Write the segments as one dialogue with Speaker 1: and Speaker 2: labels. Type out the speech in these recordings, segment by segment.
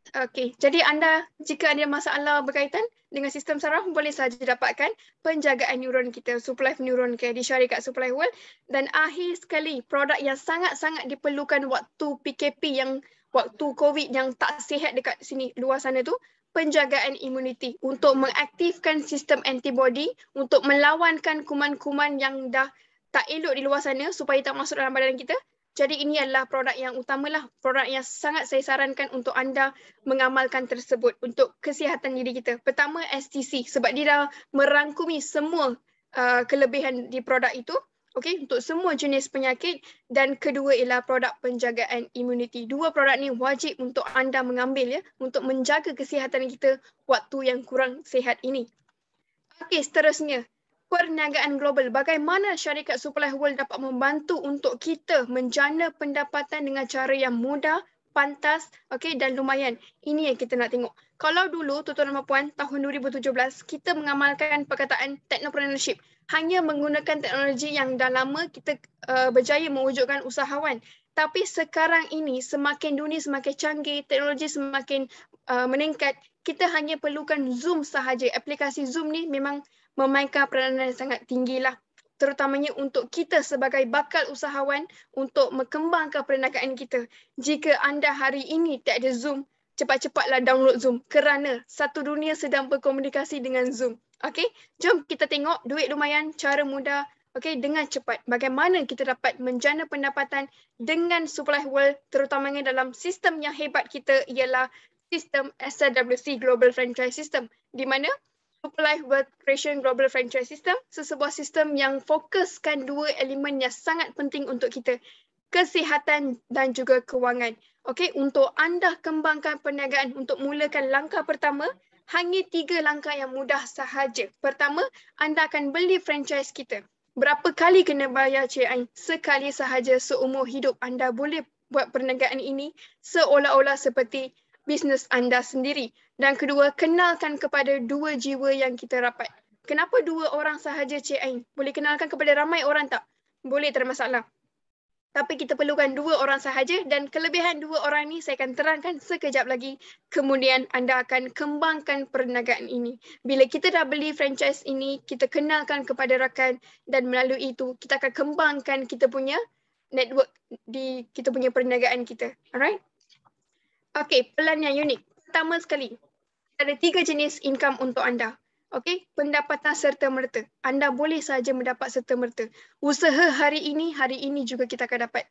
Speaker 1: Okey, jadi jika ada masalah berkaitan dengan sistem saraf, boleh saja dapatkan penjagaan neuron kita, Supply Neuron Care di syarikat Supply World. Dan akhir sekali, produk yang sangat-sangat diperlukan waktu PKP waktu COVID yang tak sihat dekat sini, luar sana tu, penjagaan imuniti untuk mengaktifkan sistem antibody untuk melawankan kuman-kuman yang dah tak elok di luar sana supaya tak masuk dalam badan kita. Jadi ini adalah produk yang utamalah, produk yang sangat saya sarankan untuk anda mengamalkan tersebut untuk kesihatan diri kita. Pertama, STC sebab dia dah merangkumi semua kelebihan di produk itu, okey, untuk semua jenis penyakit. Dan kedua ialah produk penjagaan imuniti. Dua produk ni wajib untuk anda mengambil ya, untuk menjaga kesihatan kita waktu yang kurang sihat ini. Okey, seterusnya. Perniagaan global. Bagaimana syarikat Supply World dapat membantu untuk kita menjana pendapatan dengan cara yang mudah, pantas, okey, dan lumayan. Ini yang kita nak tengok. Kalau dulu, tuan-tuan dan puan, tahun 2017, kita mengamalkan perkataan technopreneurship. Hanya menggunakan teknologi yang dah lama kita berjaya mewujudkan usahawan. Tapi sekarang ini, semakin dunia semakin canggih, teknologi semakin meningkat, kita hanya perlukan Zoom sahaja. Aplikasi Zoom ni memang memainkan peranan yang sangat tinggilah, terutamanya untuk kita sebagai bakal usahawan untuk mengembangkan perniagaan kita. Jika anda hari ini tak ada Zoom, cepat-cepatlah download Zoom kerana satu dunia sedang berkomunikasi dengan Zoom. Okey, jom kita tengok duit lumayan, cara mudah, okey, dengan cepat. Bagaimana kita dapat menjana pendapatan dengan Supply World, terutamanya dalam sistem yang hebat kita ialah sistem SRWC Global Franchise System, di mana Supply World Creation Global Franchise System, sesebuah sistem yang fokuskan dua elemen yang sangat penting untuk kita, kesihatan dan juga kewangan. Okey, untuk anda kembangkan perniagaan, untuk mulakan langkah pertama, hanya 3 langkah yang mudah sahaja. Pertama, anda akan beli franchise kita. Berapa kali kena bayar Cik Ain? Sekali sahaja seumur hidup anda boleh buat perniagaan ini seolah-olah seperti bisnes anda sendiri. Dan kedua, kenalkan kepada 2 jiwa yang kita rapat. Kenapa 2 orang sahaja Cik Ain? Boleh kenalkan kepada ramai orang tak? Boleh, tak ada masalah. Tapi kita perlukan 2 orang sahaja dan kelebihan 2 orang ni saya akan terangkan sekejap lagi. Kemudian anda akan kembangkan perniagaan ini. Bila kita dah beli franchise ini, kita kenalkan kepada rakan dan melalui itu kita akan kembangkan kita punya network di kita punya perniagaan kita. Alright? Okey, pelan yang unik. Pertama sekali, ada 3 jenis income untuk anda. Okey, pendapatan serta-merta. Anda boleh saja mendapat serta-merta. Usaha hari ini juga kita akan dapat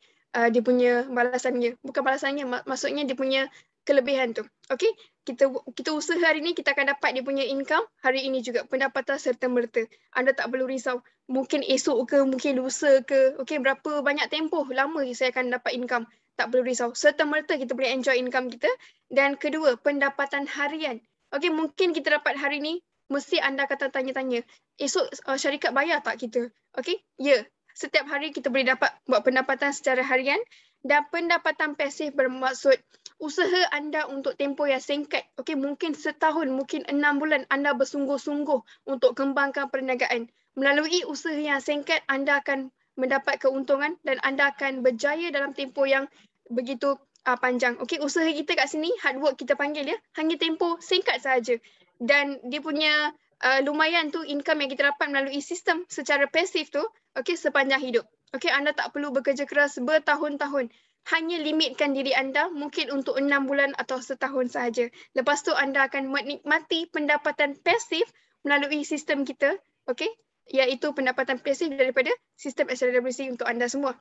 Speaker 1: dia punya balasannya. Bukan balasannya, maksudnya dia punya kelebihan tu. Okey, kita usaha hari ini, kita akan dapat dia punya income hari ini juga. Pendapatan serta-merta. Anda tak perlu risau. Mungkin esok ke, mungkin lusa ke. Okey, berapa banyak tempoh lama saya akan dapat income. Tak perlu risau. Serta-merta kita boleh enjoy income kita. Dan kedua, pendapatan harian. Okey, mungkin kita dapat hari ni, mesti anda kata tanya-tanya, esok syarikat bayar tak kita? Okey, ya. Setiap hari kita boleh dapat buat pendapatan secara harian. Dan pendapatan pasif bermaksud usaha anda untuk tempoh yang singkat. Okey, mungkin setahun, mungkin 6 bulan anda bersungguh-sungguh untuk kembangkan perniagaan. Melalui usaha yang singkat, anda akan mendapat keuntungan dan anda akan berjaya dalam tempoh yang begitu panjang. Okey, usaha kita kat sini, hard work kita panggil ya, hanya tempoh singkat sahaja. Dan dia punya lumayan tu income yang kita dapat melalui sistem secara pasif tu, okey, sepanjang hidup. Okey, anda tak perlu bekerja keras bertahun-tahun. Hanya limitkan diri anda mungkin untuk 6 bulan atau setahun sahaja. Lepas tu anda akan menikmati pendapatan pasif melalui sistem kita, okey, iaitu pendapatan pasif daripada sistem SRWC untuk anda semua.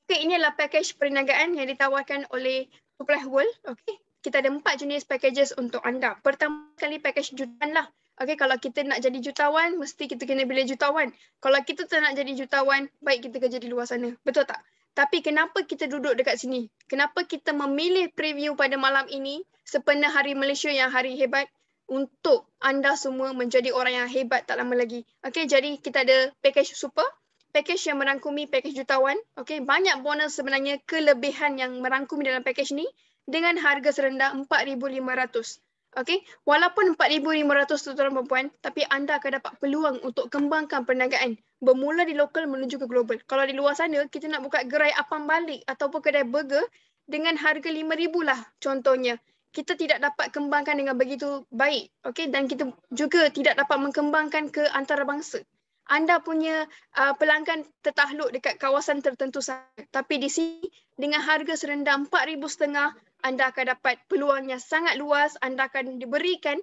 Speaker 1: Okay, ini adalah package perniagaan yang ditawarkan oleh Supply World. Okay, kita ada 4 jenis packages untuk anda. Pertama sekali package jutawan lah. Okay, kalau kita nak jadi jutawan, mesti kita kena beli jutawan. Kalau kita tak nak jadi jutawan, baik kita kerja di luar sana. Betul tak? Tapi kenapa kita duduk dekat sini? Kenapa kita memilih preview pada malam ini, sepenuh hari Malaysia yang hari hebat, untuk anda semua menjadi orang yang hebat tak lama lagi. Okay, jadi kita ada package super. Package yang merangkumi package jutawan. Okay, banyak bonus sebenarnya, kelebihan yang merangkumi dalam package ni dengan harga serendah RM4,500. Okay, walaupun RM4,500 tuan-tuan dan puan, tapi anda akan dapat peluang untuk kembangkan perniagaan. Bermula di lokal menuju ke global. Kalau di luar sana, kita nak buka gerai apam balik ataupun kedai burger, dengan harga 5,000 lah contohnya. Kita tidak dapat kembangkan dengan begitu baik. Okay? Dan kita juga tidak dapat mengembangkan ke antarabangsa. Anda punya pelanggan tertakluk dekat kawasan tertentu saja. Tapi di sini dengan harga serendah 4,500, anda akan dapat peluangnya sangat luas. Anda akan diberikan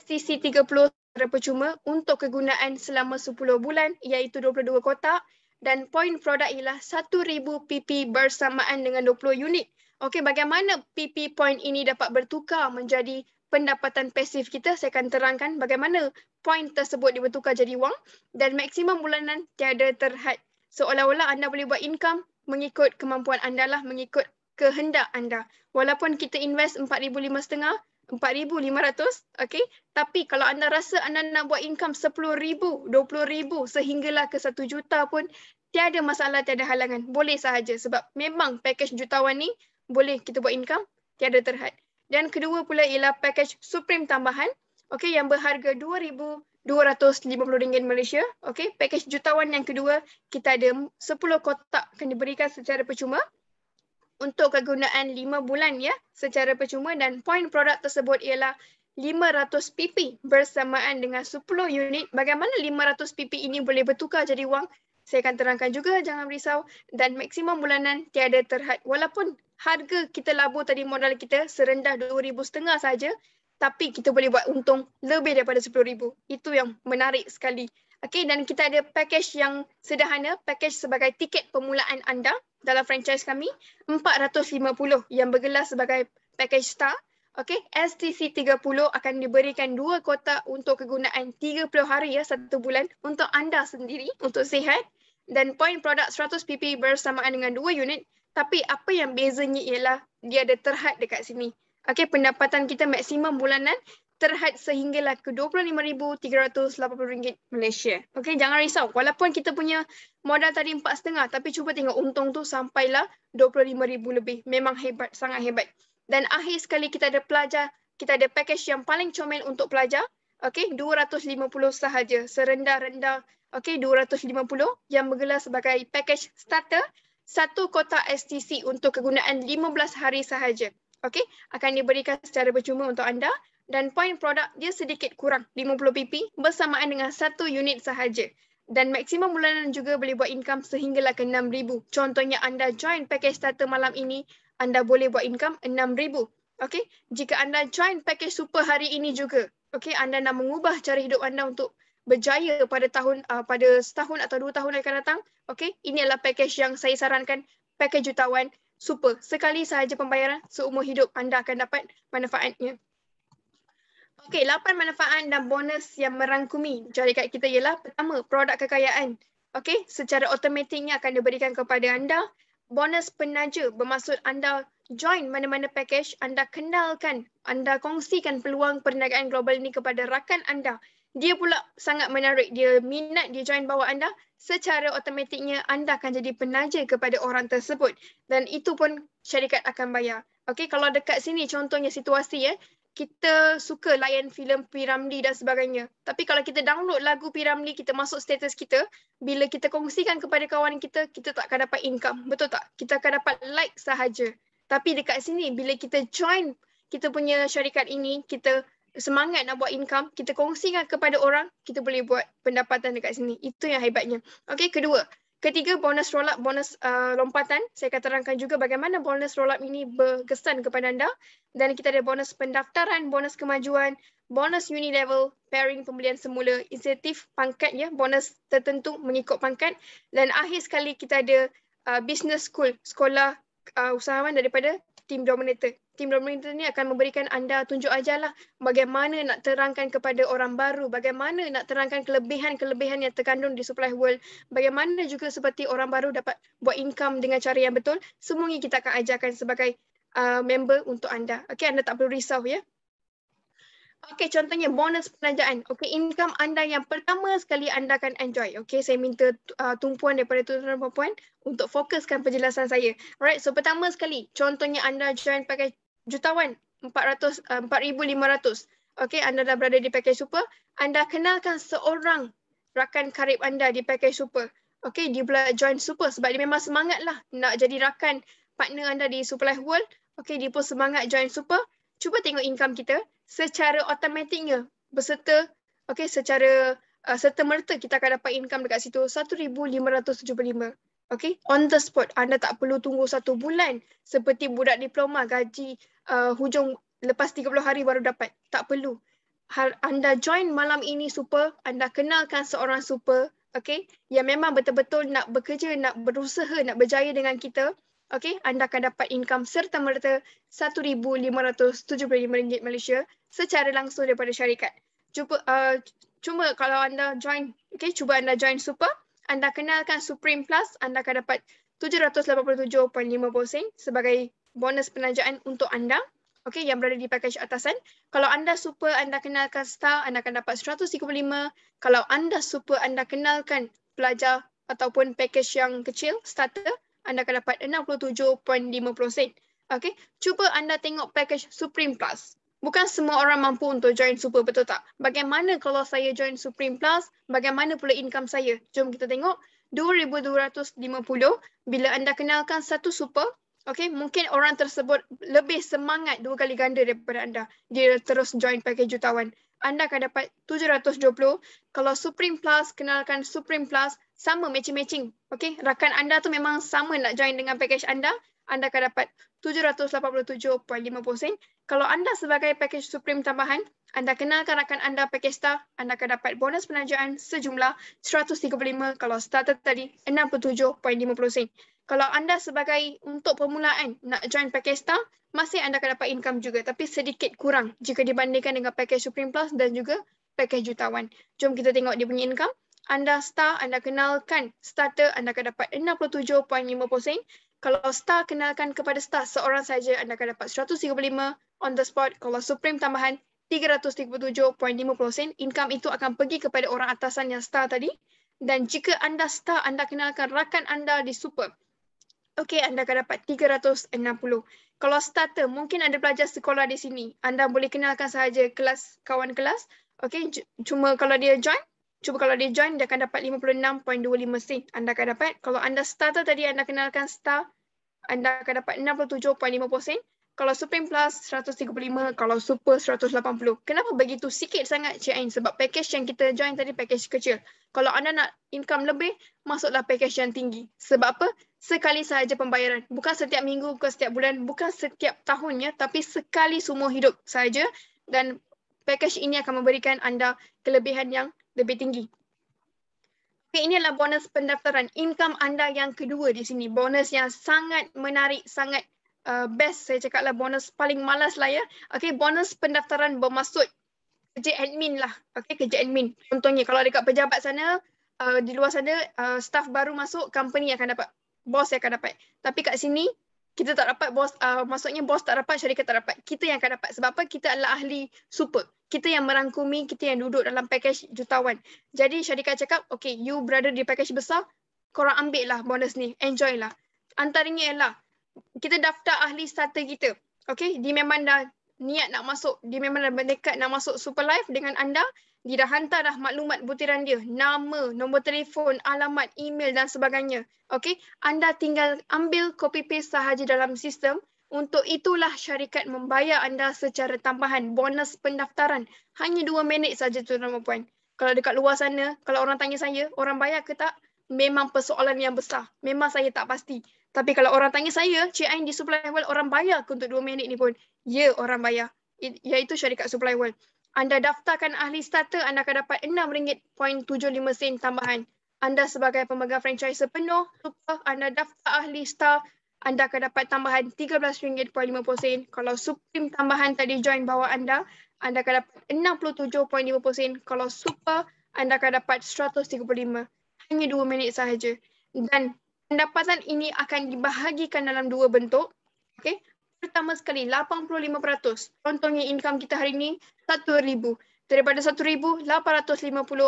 Speaker 1: STC 30 secara percuma untuk kegunaan selama 10 bulan iaitu 22 kotak dan poin produk ialah 1,000 PP bersamaan dengan 20 unit. Okey, bagaimana PP point ini dapat bertukar menjadi pendapatan pasif kita? Saya akan terangkan bagaimana poin tersebut dibertukar jadi wang dan maksimum bulanan tiada terhad. Seolah-olah anda boleh buat income mengikut kemampuan anda lah, mengikut kehendak anda. Walaupun kita invest 4,500, 4,500, okey. Tapi kalau anda rasa anda nak buat income 10,000, 20,000 sehinggalah ke 1 juta pun tiada masalah, tiada halangan. Boleh sahaja sebab memang package jutawan ni boleh kita buat income tiada terhad. Dan kedua pula ialah package Supreme tambahan, okey, yang berharga RM2,250 Malaysia. Okey, package jutawan yang kedua kita ada 10 kotak akan diberikan secara percuma untuk kegunaan 5 bulan ya secara percuma dan poin produk tersebut ialah 500 PP bersamaan dengan 10 unit. Bagaimana 500 PP ini boleh bertukar jadi wang? Saya akan terangkan juga, jangan risau. Dan maksimum bulanan tiada terhad. Walaupun harga kita labur tadi modal kita serendah 2,500 saja, tapi kita boleh buat untung lebih daripada 10,000. Itu yang menarik sekali. Okey, dan kita ada package yang sederhana, package sebagai tiket permulaan anda dalam franchise kami, 450 yang bergelar sebagai package star. Okey, STC 30 akan diberikan 2 kotak untuk kegunaan 30 hari ya, 1 bulan untuk anda sendiri, untuk sihat. Dan poin produk 100 PP bersamaan dengan 2 unit. Tapi apa yang bezanya ialah dia ada terhad dekat sini. Okey, pendapatan kita maksimum bulanan terhad sehinggalah ke RM25,380 Malaysia. Okey, jangan risau. Walaupun kita punya modal tadi 4,5, tapi cuba tengok untung tu sampailah 25,000 lebih. Memang hebat, sangat hebat. Dan akhir sekali kita ada pelajar, kita ada package yang paling comel untuk pelajar. Okey, 250 sahaja. Serendah-rendah, okey, 250 yang bergelar sebagai package starter. 1 kotak STC untuk kegunaan 15 hari sahaja. Okey, akan diberikan secara percuma untuk anda. Dan poin produk dia sedikit kurang, 50 PP bersamaan dengan 1 unit sahaja. Dan maksimum bulanan juga boleh buat income sehinggalah ke 6,000. Contohnya anda join package starter malam ini, anda boleh buat income 6,000. Okey, jika anda join package super hari ini juga, okey, anda nak mengubah cara hidup anda untuk berjaya pada setahun atau 2 tahun akan datang, okey, ini adalah package yang saya sarankan, package jutawan super. Sekali sahaja pembayaran, seumur hidup anda akan dapat manfaatnya. Okey, 8 manfaat dan bonus yang merangkumi syarikat kita ialah pertama, produk kekayaan. Okey, secara automatiknya akan diberikan kepada anda. Bonus penaja bermaksud anda join mana-mana package, anda kenalkan, anda kongsikan peluang perniagaan global ini kepada rakan anda. Dia pula sangat menarik, dia minat, dia join bawah anda, secara automatiknya anda akan jadi penaja kepada orang tersebut. Dan itu pun syarikat akan bayar. Okey, kalau dekat sini contohnya situasi kita suka layan filem P. Ramlee dan sebagainya. Tapi kalau kita download lagu P. Ramlee, kita masuk status kita, bila kita kongsikan kepada kawan kita, kita tak akan dapat income. Betul tak? Kita akan dapat like sahaja. Tapi dekat sini, bila kita join kita punya syarikat ini, kita semangat nak buat income, kita kongsikan kepada orang, kita boleh buat pendapatan dekat sini. Itu yang hebatnya. Okey, ketiga, bonus roll up, bonus lompatan. Saya akan terangkan juga bagaimana bonus roll up ini berkesan kepada anda. Dan kita ada bonus pendaftaran, bonus kemajuan, bonus uni level, pairing pembelian semula, insentif pangkat ya, bonus tertentu mengikut pangkat. Dan akhir sekali kita ada business school, sekolah usahawan daripada Team Dominator. Team Dominator ni akan memberikan anda tunjuk ajarlah bagaimana nak terangkan kepada orang baru, bagaimana nak terangkan kelebihan-kelebihan yang terkandung di Supply World, bagaimana juga seperti orang baru dapat buat income dengan cara yang betul. Semuanya kita akan ajarkan sebagai member untuk anda. Okey, anda tak perlu risau ya. Okey, contohnya bonus penajaan. Okey, income anda yang pertama sekali anda akan enjoy. Okey, saya minta tumpuan daripada tuan-tuan dan puan untuk fokuskan penjelasan saya. Alright, so pertama sekali, contohnya anda join package jutawan 4,500. Okey, anda dah berada di package super, anda kenalkan seorang rakan karib anda di package super. Okey, dia pula join super sebab dia memang semangat lah nak jadi rakan partner anda di Superlife World, okay, dia pun semangat join Super, cuba tengok income kita secara automatiknya berserta, okay, secara serta-merta kita akan dapat income dekat situ 1,575. Okay, on the spot. Anda tak perlu tunggu 1 bulan seperti budak diploma gaji hujung lepas 30 hari baru dapat. Tak perlu. Anda join malam ini Super, anda kenalkan seorang Super, okay, yang memang betul-betul nak bekerja, nak berusaha, nak berjaya dengan kita, okay, anda akan dapat income serta-merta RM1,575 Malaysia secara langsung daripada syarikat. Cuma kalau anda join, okay, cuba anda join Super, anda kenalkan Supreme Plus, anda akan dapat 787.50 sen sebagai bonus penajaan untuk anda, okay, yang berada di package atasan. Kalau anda Super, anda kenalkan Star, anda akan dapat 135. Kalau anda Super, anda kenalkan pelajar ataupun package yang kecil, starter, anda akan dapat 67.50 sen. Okay, cuba anda tengok package Supreme Plus. Bukan semua orang mampu untuk join Super, betul tak? Bagaimana kalau saya join Supreme Plus? Bagaimana pula income saya? Jom kita tengok. 2,250 bila anda kenalkan satu Super, okay, mungkin orang tersebut lebih semangat 2 kali ganda daripada anda. Dia terus join package jutawan. Anda akan dapat 720. Kalau Supreme Plus, kenalkan Supreme Plus, sama matching-matching. Okay, rakan anda tu memang sama nak join dengan package anda akan dapat 787.50 sen. Kalau anda sebagai package Supreme tambahan, anda kenalkan rakan anda package Star, anda akan dapat bonus penajaan sejumlah 135. Kalau starter tadi, 67.50 sen. Kalau anda sebagai untuk permulaan nak join package Star, masih anda akan dapat income juga, tapi sedikit kurang jika dibandingkan dengan package Supreme Plus dan juga package jutawan. Jom kita tengok dia punya income. Anda Star, anda kenalkan starter, anda akan dapat 67.50 sen. Kalau Star, kenalkan kepada Star seorang saja, anda akan dapat 135 on the spot. Kalau Supreme tambahan, 337.50 sen. Income itu akan pergi kepada orang atasan yang Star tadi. Dan jika anda Star, anda kenalkan rakan anda di Super, okay, anda akan dapat 360. Kalau starter, mungkin ada pelajar sekolah di sini. Anda boleh kenalkan sahaja kelas, kawan kelas. Okay, cuma kalau dia join, dia akan dapat 56.25 sen. Anda akan dapat. Kalau anda starter tadi, anda kenalkan Star, anda akan dapat 67.50 sen. Kalau Supreme Plus, 135. Kalau Super, 180. Kenapa begitu sikit sangat, Cik Ain? Sebab package yang kita join tadi, package kecil. Kalau anda nak income lebih, masuklah package yang tinggi. Sebab apa? Sekali sahaja pembayaran. Bukan setiap minggu, bukan setiap bulan, bukan setiap tahunnya, tapi sekali seumur hidup sahaja. Dan package ini akan memberikan anda kelebihan yang lebih tinggi. Okay, ini adalah bonus pendaftaran. Income anda yang kedua di sini. Bonus yang sangat menarik, sangat best. Saya cakaplah bonus paling malas lah ya. Okay, bonus pendaftaran bermaksud kerja admin lah. Okay, kerja admin. Contohnya kalau dekat pejabat sana, di luar sana, staff baru masuk, company akan dapat. Bos akan dapat. Tapi kat sini, kita tak dapat bos, maksudnya bos tak dapat, syarikat tak dapat. Kita yang akan dapat. Sebab apa? Kita adalah ahli Super. Kita yang merangkumi, kita yang duduk dalam package jutawan. Jadi syarikat cakap, okay, you berada di package besar, korang ambil lah bonus ni, enjoy lah. Antaranya ialah, kita daftar ahli starter kita. Okay, dia memang dah niat nak masuk, dia memang dah berdekat nak masuk Superlife dengan anda, dia dah hantar dah maklumat butiran dia, nama, nombor telefon, alamat, email dan sebagainya. Okay, anda tinggal ambil copy paste sahaja dalam sistem. Untuk itulah syarikat membayar anda secara tambahan bonus pendaftaran. Hanya 2 minit saja tuan-tuan dan puan. Kalau dekat luar sana, kalau orang tanya saya, orang bayar ke tak? Memang persoalan yang besar. Memang saya tak pasti. Tapi kalau orang tanya saya, Cik Ain di Superlife World, orang bayar ke untuk 2 minit ni pun? Ya, orang bayar. Iaitu syarikat Superlife World. Anda daftarkan ahli starter, anda akan dapat RM6.75 sen tambahan. Anda sebagai pemegang franchise sepenuh, Super, anda daftar ahli Star, anda akan dapat tambahan RM13.50 sen. Kalau Supreme tambahan tadi join bawah anda akan dapat 67.50 sen. Kalau Super, anda akan dapat 135. Hanya 2 minit sahaja. Dan pendapatan ini akan dibahagikan dalam 2 bentuk. Okay. Pertama sekali, 85%. Contohnya income kita hari ini, 1,000. Daripada 1,850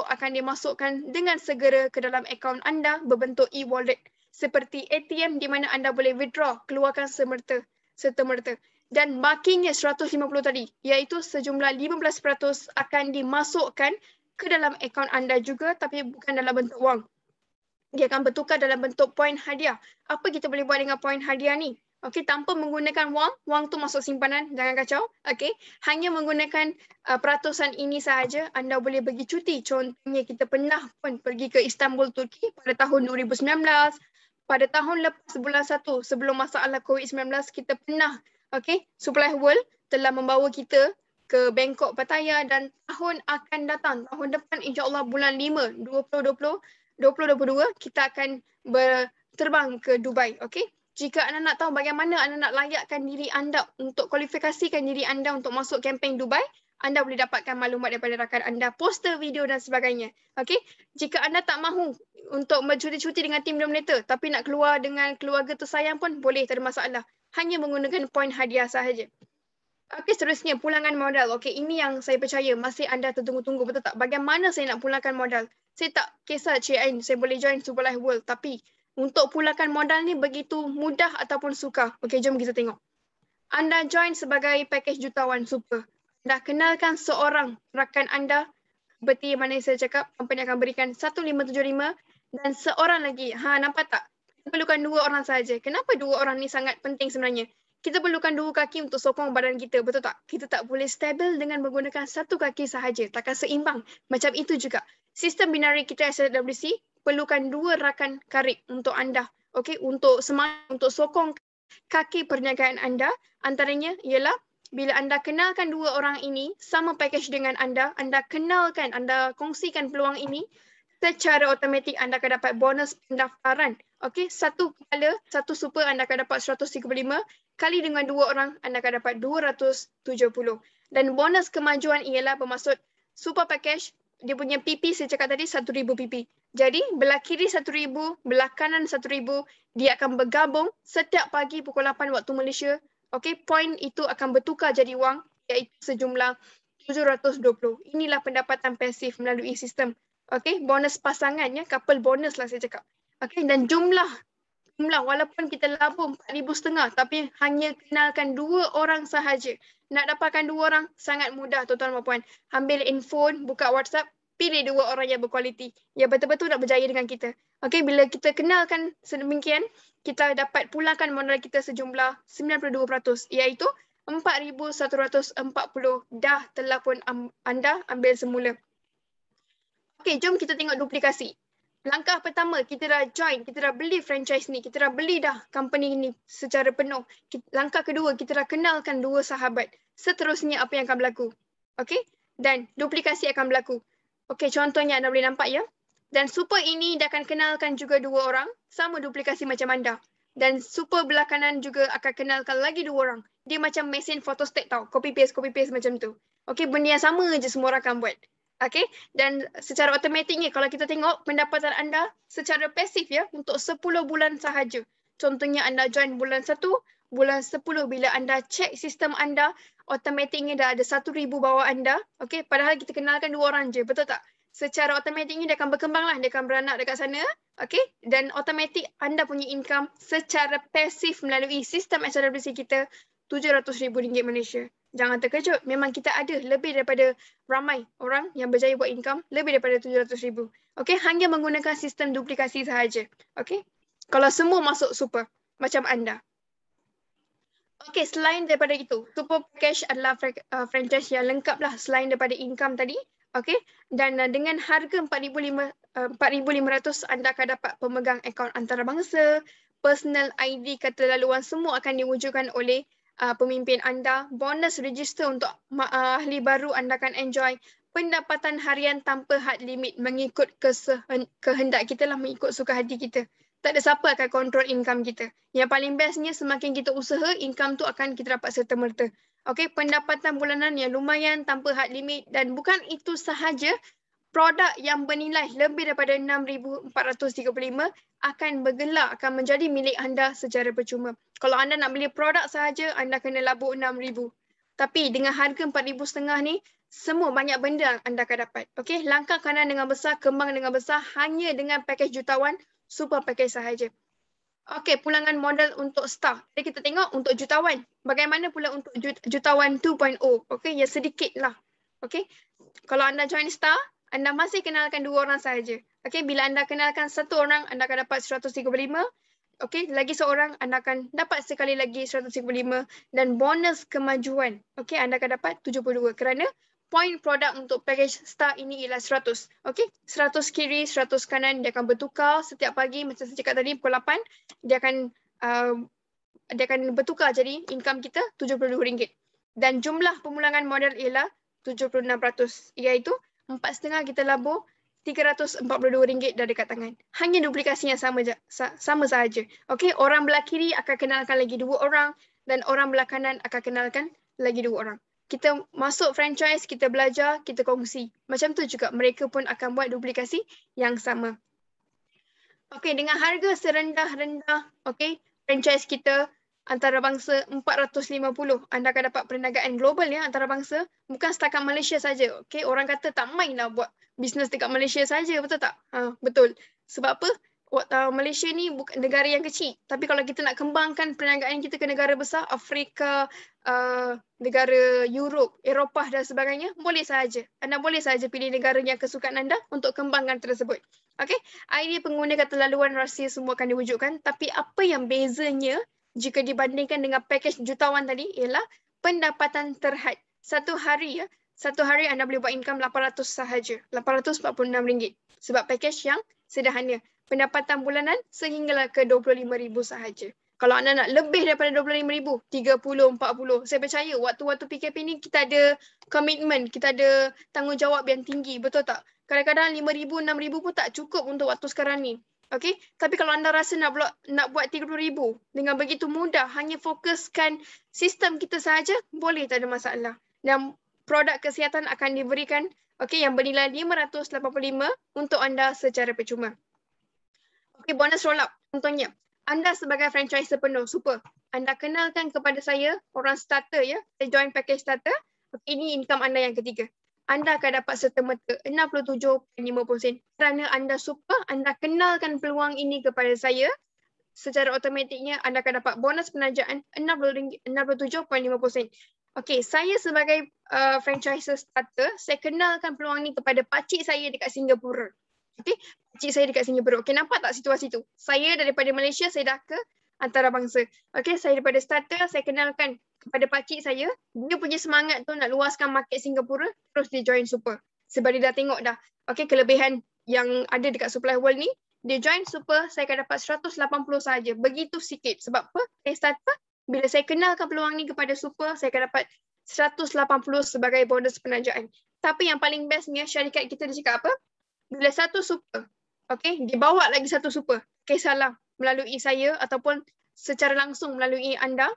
Speaker 1: akan dimasukkan dengan segera ke dalam akaun anda berbentuk e-wallet. Seperti ATM di mana anda boleh withdraw, keluarkan serta-merta. Dan bakinya 150 tadi, iaitu sejumlah 15% akan dimasukkan ke dalam akaun anda juga, tapi bukan dalam bentuk wang. Dia akan bertukar dalam bentuk poin hadiah. Apa kita boleh buat dengan poin hadiah ni? Okey, tanpa menggunakan wang. Wang tu masuk simpanan, jangan kacau. Okey, hanya menggunakan peratusan ini sahaja anda boleh pergi cuti. Contohnya kita pernah pun pergi ke Istanbul, Turki pada tahun 2019. Pada tahun lepas bulan 1 sebelum masalah COVID-19 kita pernah, okey, Supply World telah membawa kita ke Bangkok, Pattaya dan tahun akan datang, tahun depan insya-Allah bulan 5 2022 kita akan terbang ke Dubai, okey. Jika anda nak tahu bagaimana anda nak layakkan diri anda untuk kualifikasikan diri anda untuk masuk kempen Dubai, anda boleh dapatkan maklumat daripada rakan anda, poster, video dan sebagainya. Okey, jika anda tak mahu untuk bercuti-cuti dengan tim Dominator tapi nak keluar dengan keluarga tersayang pun boleh, tak ada masalah. Hanya menggunakan poin hadiah sahaja. Okey, seterusnya pulangan modal. Okey, ini yang saya percaya masih anda tertunggu-tunggu, betul tak? Bagaimana saya nak pulangkan modal? Saya tak kisah Cik Ain, saya boleh join Superlife World tapi untuk pulangkan modal ni begitu mudah ataupun sukar. Okey, jom kita tengok. Anda join sebagai pakej jutawan super. Anda kenalkan seorang rakan anda, seperti mana saya cakap, company akan berikan 1575 dan seorang lagi. Nampak tak? Kita perlukan 2 orang sahaja. Kenapa 2 orang ni sangat penting sebenarnya? Kita perlukan 2 kaki untuk sokong badan kita, betul tak? Kita tak boleh stabil dengan menggunakan 1 kaki sahaja. Takkan seimbang. Macam itu juga. Sistem binari kita SLWC perlukan 2 rakan karib untuk anda. Okey, untuk semangat, untuk sokong kaki perniagaan anda. Antaranya ialah bila anda kenalkan 2 orang ini, sama package dengan anda kenalkan, anda kongsikan peluang ini, secara automatik anda akan dapat bonus pendaftaran. Okey, satu super anda akan dapat 135, kali dengan 2 orang anda akan dapat 270. Dan bonus kemajuan ialah bermaksud super package, dia punya PP saya cakap tadi 1,000 PP. Jadi belah kiri 1,000, belah kanan 1,000, dia akan bergabung setiap pagi pukul 8 waktu Malaysia. Okey, poin itu akan bertukar jadi wang iaitu sejumlah 720. Inilah pendapatan pasif melalui sistem. Okey, bonus pasangan ya, couple bonus lah saya cakap. Okey, dan jumlah walaupun kita labur 4,500 tapi hanya kenalkan 2 orang sahaja. Nak dapatkan 2 orang sangat mudah tuan-tuan dan puan. Ambil handphone, buka WhatsApp, pilih 2 orang yang berkualiti, yang betul-betul nak berjaya dengan kita. Okey, bila kita kenalkan sedemikian, kita dapat pulangkan modal kita sejumlah 92% iaitu 4,140 dah telah pun anda ambil semula. Okey, jom kita tengok duplikasi. Langkah pertama, kita dah join, kita dah beli franchise ni, kita dah beli dah company ni secara penuh. Langkah kedua, kita dah kenalkan 2 sahabat. Seterusnya apa yang akan berlaku? Okey, dan duplikasi akan berlaku. Okey, contohnya anda boleh nampak ya. Dan super ini dia akan kenalkan juga 2 orang, sama duplikasi macam anda. Dan super belah kanan juga akan kenalkan lagi 2 orang. Dia macam mesin photostat tau, copy paste macam tu. Okey, benda yang sama je semua orang akan buat. Okey, dan secara automatiknya kalau kita tengok pendapatan anda secara pasif ya untuk 10 bulan sahaja. Contohnya anda join bulan 1, bulan 10 bila anda cek sistem anda, automatiknya dah ada 1,000 bawah anda. Okey, padahal kita kenalkan 2 orang je, betul tak? Secara automatiknya dia akan berkembang lah, dia akan beranak dekat sana. Okey, dan automatik anda punya income secara pasif melalui sistem SRWC kita RM700,000 Malaysia. Jangan terkejut, memang kita ada lebih daripada ramai orang yang berjaya buat income lebih daripada 700,000. Okey, hanya menggunakan sistem duplikasi sahaja. Okey, kalau semua masuk super macam anda. Okey, selain daripada itu, super package adalah franchise yang lengkap lah selain daripada income tadi. Okey, dan dengan harga 4,500 anda akan dapat pemegang akaun antarabangsa, personal ID kata laluan semua akan diwujudkan oleh pemimpin anda, bonus register untuk ahli baru anda akan enjoy, pendapatan harian tanpa had limit mengikut kehendak kita lah, mengikut suka hati kita. Tak ada siapa akan kontrol income kita. Yang paling bestnya semakin kita usaha, income tu akan kita dapat serta-merta. Okey, pendapatan bulanan yang lumayan tanpa had limit dan bukan itu sahaja, produk yang bernilai lebih daripada 6,435 akan bergelar, akan menjadi milik anda secara percuma. Kalau anda nak beli produk sahaja, anda kena labur 6,000. Tapi dengan harga 4,500 ni, semua banyak benda anda akan dapat. Okey, langkah kanan dengan besar, kembang dengan besar hanya dengan pakej jutawan, super pakej sahaja. Okey, pulangan modal untuk star. Jadi kita tengok untuk jutawan. Bagaimana pula untuk jutawan 2.0? Okey, ya sedikit lah. Okey, kalau anda join star, anda masih kenalkan 2 orang sahaja. Okey, bila anda kenalkan 1 orang, anda akan dapat 135. okey, lagi seorang anda akan dapat sekali lagi 135 dan bonus kemajuan. Okey, anda akan dapat 72 kerana poin produk untuk package star ini ialah 100. Okey, 100 kiri, 100 kanan, dia akan bertukar setiap pagi macam saya cakap tadi pukul 8, dia akan bertukar jadi income kita RM72. Dan jumlah pemulangan modal ialah 76%, iaitu 4.5 kita labur RM342 dah dekat tangan. Hanya duplikasi yang sama sahaja. Okey, orang belah kiri akan kenalkan lagi 2 orang dan orang belah kanan akan kenalkan lagi 2 orang. Kita masuk franchise, kita belajar, kita kongsi. Macam tu juga mereka pun akan buat duplikasi yang sama. Okey, dengan harga serendah-rendah, okey, franchise kita antarabangsa 450. Anda akan dapat perniagaan global ya, antarabangsa. Bukan setakat Malaysia saja. Okey, orang kata tak main lah buat bisnes dekat Malaysia saja, betul tak? Betul. Sebab apa? Malaysia ni bukan negara yang kecil. Tapi kalau kita nak kembangkan perniagaan kita ke negara besar, Afrika, negara Europe, Eropah dan sebagainya, boleh sahaja. Anda boleh sahaja pilih negara yang kesukaan anda untuk kembangkan tersebut. Okey, idea pengguna kata laluan rahsia semua akan diwujudkan. Tapi apa yang bezanya jika dibandingkan dengan package jutawan tadi ialah pendapatan terhad. Satu hari anda boleh buat income 800 sahaja. RM846. Sebab package yang sederhana. Pendapatan bulanan sehinggalah ke RM25,000 sahaja. Kalau anda nak lebih daripada RM25,000, 30, 40, saya percaya waktu-waktu PKP ni kita ada komitmen, kita ada tanggungjawab yang tinggi, betul tak? Kadang-kadang RM5,000, RM6,000 pun tak cukup untuk waktu sekarang ni. Okey, tapi kalau anda rasa nak buat 30,000 dengan begitu mudah, hanya fokuskan sistem kita sahaja, boleh, tak ada masalah. Dan produk kesihatan akan diberikan, okey, yang bernilai RM585 untuk anda secara percuma. Okey, bonus roll up. Contohnya, anda sebagai franchise penuh, super. Anda kenalkan kepada saya, orang starter ya, saya join package starter. Okey, ini income anda yang ketiga. Anda akan dapat serta-merta 67.50 sen. Kerana anda super, anda kenalkan peluang ini kepada saya, secara automatiknya anda akan dapat bonus penajaan RM67.50. Okey, saya sebagai franchise starter, saya kenalkan peluang ini kepada pakcik saya dekat Singapura. Okey, pakcik saya dekat Singapura. Okey, nampak tak situasi tu? Saya daripada Malaysia, saya dah ke antarabangsa. Okey, saya daripada starter, saya kenalkan kepada pakcik saya, dia punya semangat tu nak luaskan market Singapura, terus dia join super. Sebab dia dah tengok dah, okey, kelebihan yang ada dekat Supply World ni, dia join super, saya akan dapat 180 saja. Begitu sikit. Sebab apa? Saya starter, bila saya kenalkan peluang ni kepada super, saya akan dapat 180 sebagai bonus penajaan. Tapi yang paling bestnya, syarikat kita dia cakap apa? Bila satu super, okey, dia bawa lagi satu super, salah melalui saya ataupun secara langsung melalui anda,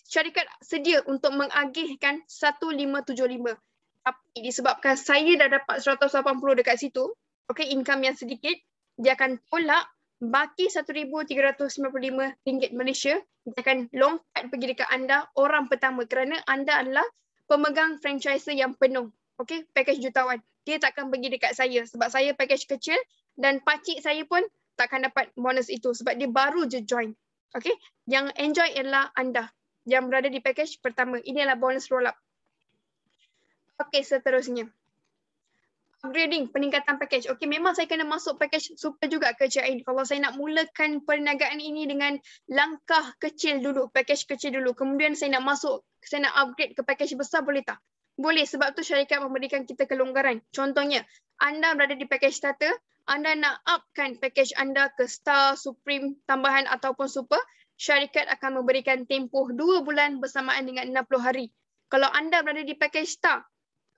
Speaker 1: syarikat sedia untuk mengagihkan 1575. Tapi disebabkan saya dah dapat 180 dekat situ, okey, income yang sedikit, dia akan tolak baki RM1,395 Malaysia, dia akan lompat pergi dekat anda orang pertama kerana anda adalah pemegang franchise yang penuh. Okey, package jutawan. Dia takkan pergi dekat saya sebab saya package kecil dan pakcik saya pun takkan dapat bonus itu sebab dia baru je join. Okey, yang enjoy ialah anda yang berada di package pertama. Ini adalah bonus roll up. Okey, seterusnya. Upgrading, peningkatan package. Okey, memang saya kena masuk package super juga ke CIN. Kalau saya nak mulakan perniagaan ini dengan langkah kecil dulu, package kecil dulu. Kemudian saya nak upgrade ke package besar, boleh tak? Boleh, sebab tu syarikat memberikan kita kelonggaran. Contohnya, anda berada di package starter, anda nak upkan package anda ke star, supreme, tambahan ataupun super, syarikat akan memberikan tempoh 2 bulan bersamaan dengan 60 hari. Kalau anda berada di package star,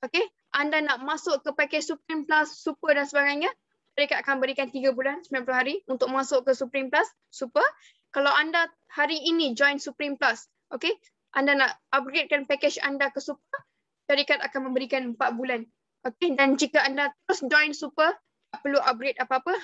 Speaker 1: okey, anda nak masuk ke package supreme plus, super dan sebagainya, syarikat akan berikan 3 bulan, 90 hari untuk masuk ke supreme plus, super. Kalau anda hari ini join supreme plus, okey, anda nak upgradekan package anda ke super, syarikat akan memberikan 4 bulan. Okey, dan jika anda terus join super, tak perlu upgrade apa-apa,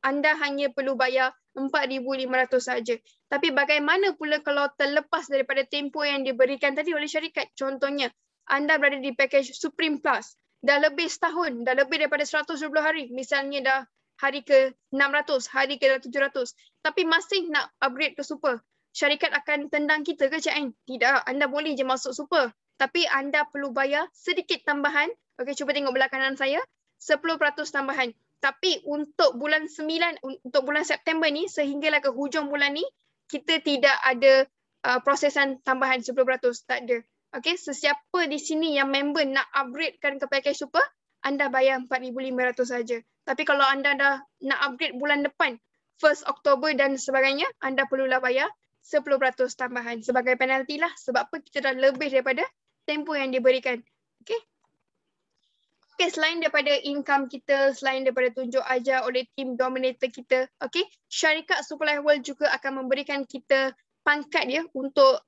Speaker 1: anda hanya perlu bayar RM4,500 saja. Tapi bagaimana pula kalau terlepas daripada tempoh yang diberikan tadi oleh syarikat? Contohnya, anda berada di package Supreme Plus, dah lebih setahun, dah lebih daripada 120 hari, misalnya dah hari ke 600, hari ke 700, tapi masih nak upgrade ke super. Syarikat akan tendang kita ke CIN? Tidak, anda boleh je masuk super. Tapi anda perlu bayar sedikit tambahan. Okey, cuba tengok belah kanan saya. 10% tambahan. Tapi untuk bulan 9, untuk bulan September ni sehinggalah ke hujung bulan ni, kita tidak ada prosesan tambahan 10%, tak ada. Okay, sesiapa di sini yang member nak upgradekan ke package super, anda bayar 4,500 saja. Tapi kalau anda dah nak upgrade bulan depan, 1 Oktober dan sebagainya, anda perlulah bayar 10% tambahan sebagai penalti lah. Sebab apa? Kita dah lebih daripada tempoh yang diberikan. Okay. Okay, selain daripada income kita, selain daripada tunjuk ajar oleh tim dominator kita, okay, syarikat Superlife World juga akan memberikan kita pangkat ya untuk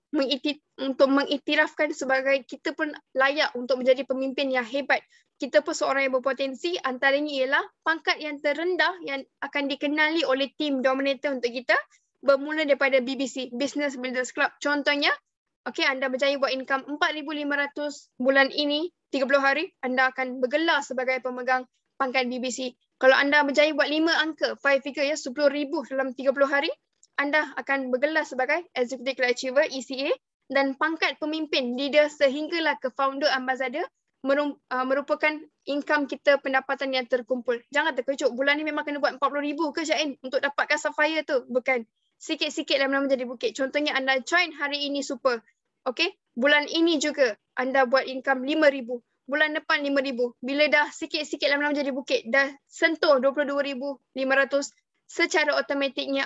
Speaker 1: mengiktirafkan sebagai kita pun layak untuk menjadi pemimpin yang hebat. Kita pun seorang yang berpotensi, antaranya ialah pangkat yang terendah yang akan dikenali oleh tim dominator untuk kita bermula daripada BBC, Business Builders Club. Contohnya, okay, anda berjaya buat income 4,500 bulan ini, 30 hari, anda akan bergelar sebagai pemegang pangkat BBC. Kalau anda berjaya buat 5 angka, 5 figure ya, 10,000 dalam 30 hari, anda akan bergelar sebagai Executive Achiever, ECA, dan pangkat pemimpin, leader sehinggalah ke founder ambassador merupakan income kita pendapatan yang terkumpul. Jangan terkejut, bulan ni memang kena buat 40,000 ke Syain untuk dapatkan Sapphire tu? Bukan. Sikit-sikit lama-lama jadi bukit. Contohnya anda join hari ini super. Okay, bulan ini juga anda buat income 5,000. Bulan depan 5,000. Bila dah sikit-sikit lama-lama jadi bukit, dah sentuh 22,500, secara automatiknya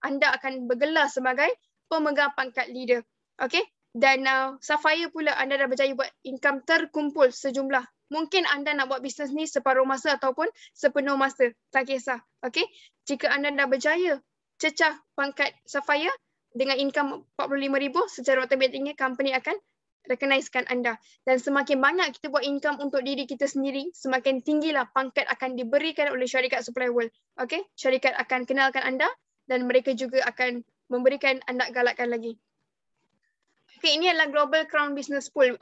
Speaker 1: anda akan bergelar sebagai pemegang pangkat leader. Okay? Dan Sapphire pula anda dah berjaya buat income terkumpul sejumlah. Mungkin anda nak buat bisnes ni separuh masa ataupun sepenuh masa. Tak kisah. Okay? Jika anda dah berjaya cecah pangkat Sapphire dengan income 45,000, secara automatiknya company akan recognisekan anda. Dan semakin banyak kita buat income untuk diri kita sendiri, semakin tinggilah pangkat akan diberikan oleh syarikat Superlife World. Okay? Syarikat akan kenalkan anda dan mereka juga akan memberikan anda galakkan lagi. Okay, ini adalah Global Crown Business Pool.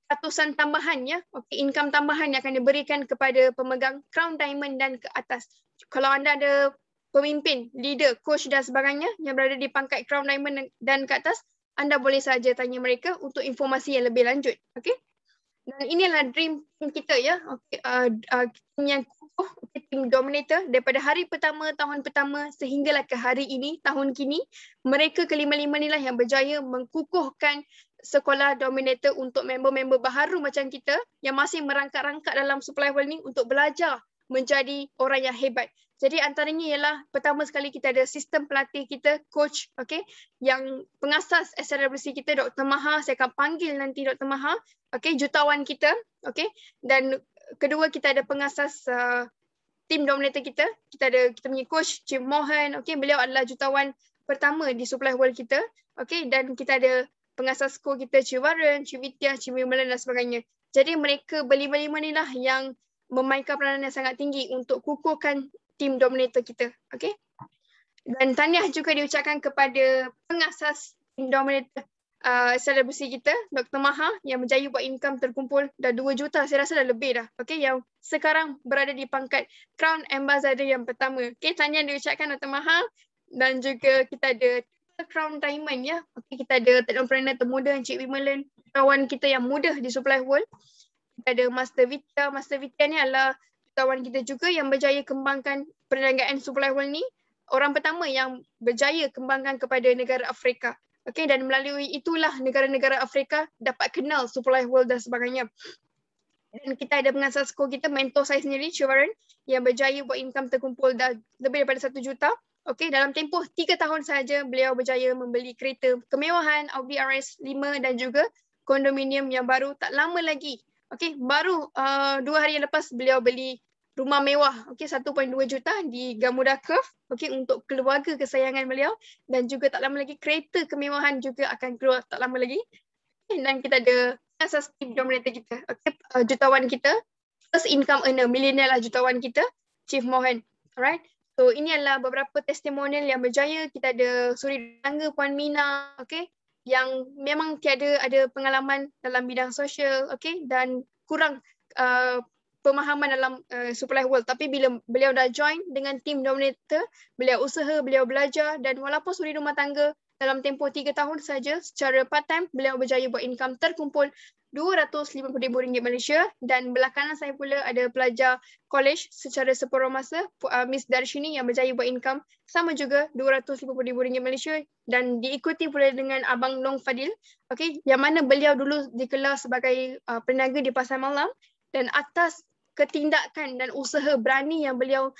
Speaker 1: Ratusan tambahan ya. Okay, income tambahan yang akan diberikan kepada pemegang Crown Diamond dan ke atas. Kalau anda ada pemimpin, leader, coach dan sebagainya yang berada di pangkat Crown Diamond dan ke atas, anda boleh saja tanya mereka untuk informasi yang lebih lanjut. Okay? Dan ini adalah dream team kita ya. Okay, tim yang kukuh, tim dominator daripada hari pertama, tahun pertama sehinggalah ke hari ini, tahun kini, mereka kelima-lima inilah yang berjaya mengkukuhkan sekolah dominator untuk member-member baharu macam kita yang masih merangkak-rangkak dalam Superlife World ni untuk belajar menjadi orang yang hebat. Jadi antaranya ialah pertama sekali kita ada sistem pelatih kita, coach, okay, yang pengasas SLWC kita, Dr. Maha, saya akan panggil nanti Dr. Maha, okay, jutawan kita, okay, dan kedua kita ada pengasas tim dominator kita punya coach, Cik Mohan, okay, beliau adalah jutawan pertama di Superlife World kita, okay, dan kita ada pengasas co kita, Cik Warren, Cik Vidya, Cik Wimalan dan sebagainya. Jadi mereka berlima-lima ni lah yang memainkan peranan yang sangat tinggi untuk kukuhkan tim dominator kita. Okay? Dan tahniah juga diucapkan kepada pengasas tim dominator selebriti kita, Dr. Maha, yang berjaya buat income terkumpul dah 2 juta, saya rasa dah lebih dah. Okay? Yang sekarang berada di pangkat Crown Ambassador yang pertama. Okay? Tahniah diucapkan Dr. Maha. Dan juga kita ada Crown Diamond ya. Okay? Kita ada entrepreneur termuda Encik Wimalan, kawan kita yang muda di Superlife World. Kita ada Master Vita. Master Vita ni adalah kawan kita juga yang berjaya kembangkan perniagaan Superlife World ni. Orang pertama yang berjaya kembangkan kepada negara Afrika. Okay, dan melalui itulah negara-negara Afrika dapat kenal Superlife World dan sebagainya. Dan kita ada pengasas co kita, mentor saya sendiri, Cik Warren, yang berjaya buat income terkumpul dah lebih daripada 1 juta. Okay, dalam tempoh 3 tahun sahaja beliau berjaya membeli kereta kemewahan Audi RS5 dan juga kondominium yang baru tak lama lagi. Okay, baru 2 hari yang lepas beliau beli rumah mewah, okay, 1.2 juta di Gamuda Curve, okay, untuk keluarga kesayangan beliau, dan juga tak lama lagi kereta kemewahan juga akan keluar tak lama lagi. Okay, dan kita ada asas tim dominator kita, okay, jutawan kita, first income earner, millennial lah jutawan kita, Chief Mohan. Alright, so ini adalah beberapa testimonial yang berjaya. Kita ada suri tangga Puan Mina, okay, yang memang ada pengalaman dalam bidang sosial, okay, dan kurang pemahaman dalam Superlife World. Tapi bila beliau dah join dengan tim dominator, beliau usaha, beliau belajar, dan walaupun suri rumah tangga dalam tempoh 3 tahun saja secara part time, beliau berjaya buat income terkumpul RM250,000 Malaysia, dan belakangan saya pula ada pelajar college secara separuh masa, Miss Darshini yang berjaya buat income sama juga RM250,000 Malaysia, dan diikuti pula dengan Abang Long Fadil, okey, yang mana beliau dulu dikelar sebagai peniaga di pasar malam, dan atas ketindakan dan usaha berani yang beliau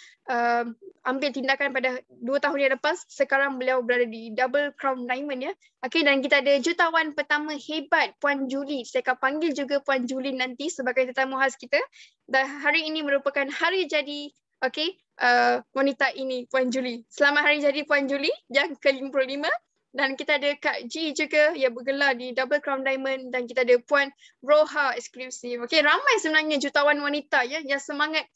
Speaker 1: ambil tindakan pada 2 tahun yang lepas, sekarang beliau berada di Double Crown Diamond ya. Okey, dan kita ada jutawan pertama hebat Puan Julie. Saya akan panggil juga Puan Julie nanti sebagai tetamu khas kita. Dan hari ini merupakan hari jadi wanita ini, Puan Julie. Selamat hari jadi Puan Julie yang ke-55. Dan kita ada Kak G juga yang bergelar di Double Crown Diamond, dan kita ada Puan Roha eksklusif. Okey, ramai sebenarnya jutawan wanita ya yang semangat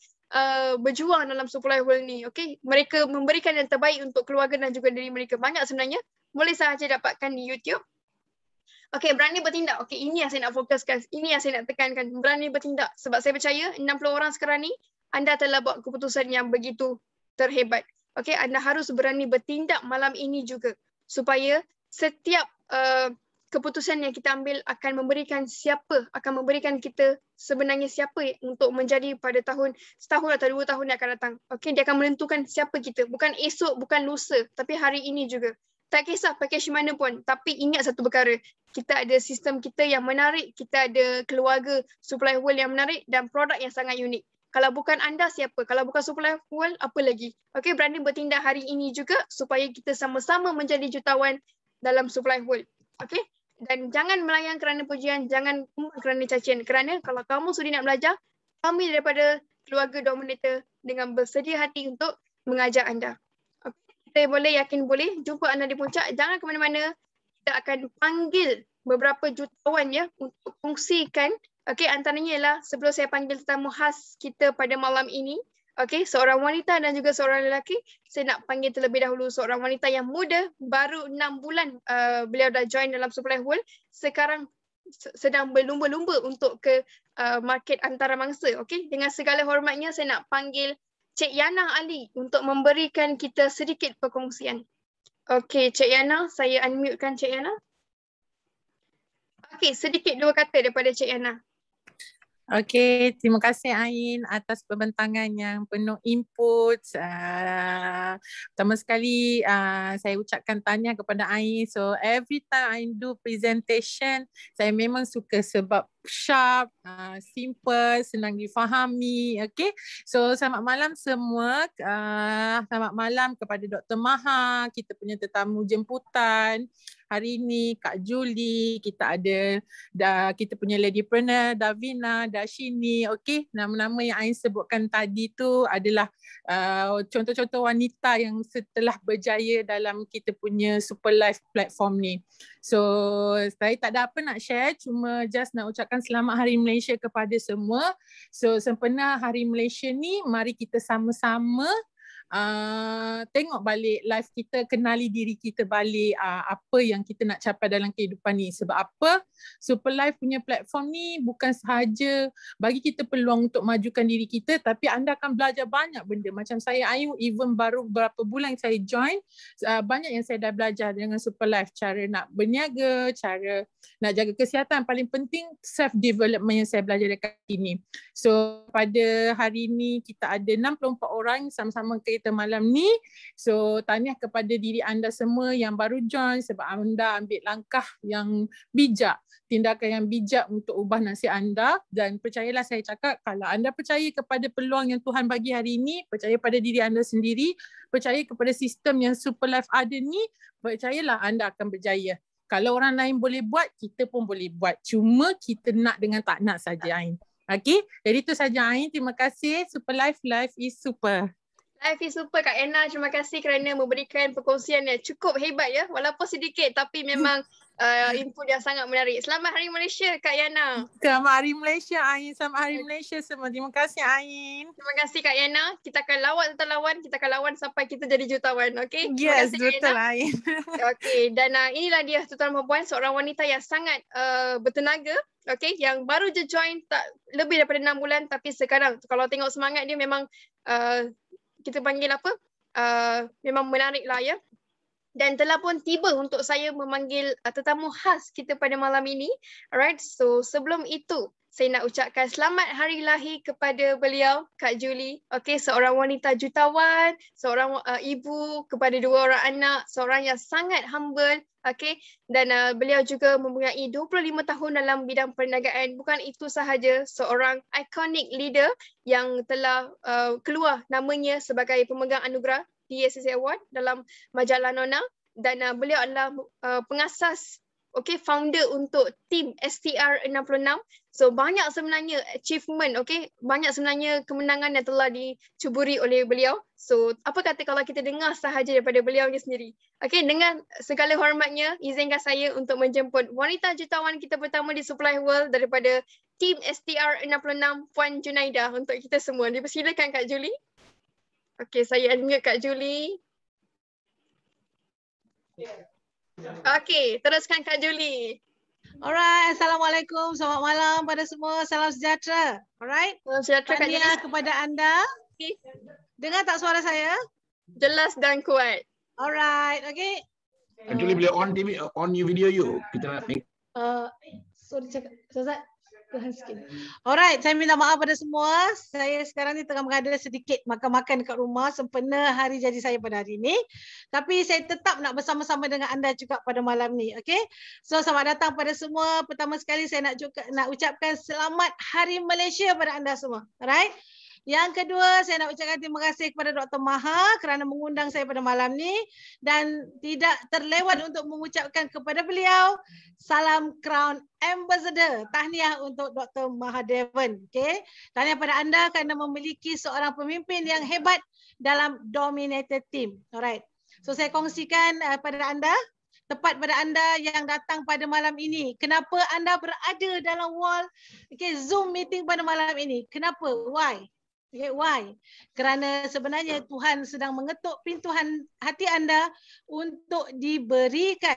Speaker 1: berjuang dalam Superlife World ni. Okey, mereka memberikan yang terbaik untuk keluarga dan juga diri mereka. Banyak sebenarnya. Boleh sahaja dapatkan di YouTube. Okey, berani bertindak. Okey, ini yang saya nak fokuskan. Ini yang saya nak tekankan. Berani bertindak. Sebab saya percaya 60 orang sekarang ni, anda telah buat keputusan yang begitu terhebat. Okey, anda harus berani bertindak malam ini juga, supaya setiap keputusan yang kita ambil akan memberikan kita sebenarnya siapa untuk menjadi pada setahun atau 2 tahun yang akan datang. Okey, dia akan menentukan siapa kita. Bukan esok, bukan lusa, tapi hari ini juga. Tak kisah package mana pun, tapi ingat satu perkara. Kita ada sistem kita yang menarik, kita ada keluarga Superlife World yang menarik dan produk yang sangat unik. Kalau bukan anda, siapa? Kalau bukan Superlife World, apa lagi? Okey, berani bertindak hari ini juga supaya kita sama-sama menjadi jutawan dalam Superlife World. Okey? Dan jangan melayan kerana pujian, jangan kerana cacian. Kerana kalau kamu sudi nak belajar, kami daripada keluarga Dominator dengan bersedia hati untuk mengajar anda. Okay. Kita boleh, yakin boleh jumpa anda di puncak. Jangan ke mana-mana. Kita akan panggil beberapa jutawan ya untuk kongsikan. Okey, antaranya ialah sebelum saya panggil tetamu khas kita pada malam ini, okey, seorang wanita dan juga seorang lelaki, saya nak panggil terlebih dahulu seorang wanita yang muda, baru 6 bulan beliau dah join dalam Superlife World, sekarang sedang berlumba-lumba untuk ke market antarabangsa. Okey, dengan segala hormatnya saya nak panggil Cik Yana Ali untuk memberikan kita sedikit perkongsian. Okey, Cik Yana, saya unmute-kan Cik Yana. Okey, sedikit 2 kata daripada Cik Yana.
Speaker 2: Okey, terima kasih Ain atas pembentangan yang penuh input. Pertama sekali saya ucapkan tahniah kepada Ain. So every time Ain do presentation, saya memang suka sebab sharp, simple, senang difahami. Okay, so selamat malam semua. Selamat malam kepada Dr. Maha, kita punya tetamu jemputan. Hari ini Kak Julie, kita ada kita punya Ladypreneur, Davina, Darshini. Okay, nama-nama yang Ain sebutkan tadi tu adalah contoh-contoh wanita yang setelah berjaya dalam kita punya Superlife platform ni. So saya tak ada apa nak share, cuma just nak ucapkan selamat Hari Malaysia kepada semua. So sempena Hari Malaysia ni, mari kita sama-sama tengok balik live kita, kenali diri kita balik, apa yang kita nak capai dalam kehidupan ni. Sebab apa? Superlife punya platform ni bukan sahaja bagi kita peluang untuk majukan diri kita, tapi anda akan belajar banyak benda. Macam saya, Ayu, even baru beberapa bulan saya join, banyak yang saya dah belajar dengan Superlife. Cara nak berniaga, cara nak jaga kesihatan, paling penting self development yang saya belajar dekat sini. So pada hari ni kita ada 64 orang sama-sama kita malam ni. So tahniah kepada diri anda semua yang baru join sebab anda ambil langkah yang bijak, tindakan yang bijak untuk ubah nasib anda. Dan percayalah saya cakap, kalau anda percaya kepada peluang yang Tuhan bagi hari ini, percaya pada diri anda sendiri, percaya kepada sistem yang Superlife ada ni, percayalah anda akan berjaya. Kalau orang lain boleh buat, kita pun boleh buat. Cuma kita nak dengan tak nak saja, Ain. Okay, jadi itu saja Ain. Terima kasih. Superlife, life is super.
Speaker 1: Life is super Kak Yana. Terima kasih kerana memberikan perkongsian yang cukup hebat ya. Walaupun sedikit tapi memang input yang sangat menarik. Selamat Hari Malaysia Kak Yana.
Speaker 2: Selamat Hari Malaysia Ain. Selamat Hari Malaysia semua. Terima kasih Ain.
Speaker 1: Terima kasih Kak Yana. Kita akan lawan sampai kita jadi jutawan. Okay?
Speaker 2: Yes, betul Ain.
Speaker 1: Okay, dan inilah dia tuan perempuan, seorang wanita yang sangat bertenaga. Okay, yang baru je join tak lebih daripada 6 bulan, tapi sekarang kalau tengok semangat dia memang kita panggil apa? Memang menarik lah ya. dan telah pun tiba untuk saya memanggil tetamu khas kita pada malam ini. Alright, so sebelum itu saya nak ucapkan selamat hari lahir kepada beliau, Kak Julie. Okay, seorang wanita jutawan, seorang ibu kepada 2 orang anak, seorang yang sangat humble. Okay, dan beliau juga mempunyai 25 tahun dalam bidang perniagaan. Bukan itu sahaja, seorang iconic leader yang telah keluar namanya sebagai pemegang anugerah DSSA Award dalam majalah Nona, dan beliau adalah pengasas, founder untuk tim STR 66. So banyak sebenarnya achievement, banyak sebenarnya kemenangan yang telah dicuburi oleh beliau. So apa kata kalau kita dengar sahaja daripada beliau sendiri. Dengan segala hormatnya, izinkan saya untuk menjemput wanita jutawan kita pertama di Supply World daripada tim STR 66, Puan Junaida, untuk kita semua. Dipersilakan Kak Julie. Saya unmute Kak Julie. Teruskan Kak Julie.
Speaker 3: Alright, Assalamualaikum, selamat malam pada semua, salam sejahtera. Alright,
Speaker 1: Salam sejahtera Kak Julie.
Speaker 3: tahniah kepada anda. Dengar tak suara saya?
Speaker 1: Jelas dan kuat.
Speaker 3: Alright,
Speaker 4: Actually boleh on TV, on your video you. Kita nak make.
Speaker 3: Sorry cakap, Ustaz. Alright, saya minta maaf pada semua. Saya sekarang ni tengah berada sedikit makan-makan dekat rumah sempena hari jadi saya pada hari ini. Tapi saya tetap nak bersama-sama dengan anda juga pada malam ni. So selamat datang pada semua. Pertama sekali saya nak ucapkan selamat Hari Malaysia pada anda semua. Alright. Yang kedua, saya nak ucapkan terima kasih kepada Dr. Maha kerana mengundang saya pada malam ni, dan tidak terlewat untuk mengucapkan kepada beliau salam Crown Ambassador. Tahniah untuk Dr. Mahadevan. Tahniah pada anda kerana memiliki seorang pemimpin yang hebat dalam dominated team. Alright. So saya kongsikan pada anda, tepat pada anda yang datang pada malam ini. Kenapa anda berada dalam wall Zoom meeting pada malam ini? Kenapa? Why? Why? Kerana sebenarnya Tuhan sedang mengetuk pintu hati anda untuk diberikan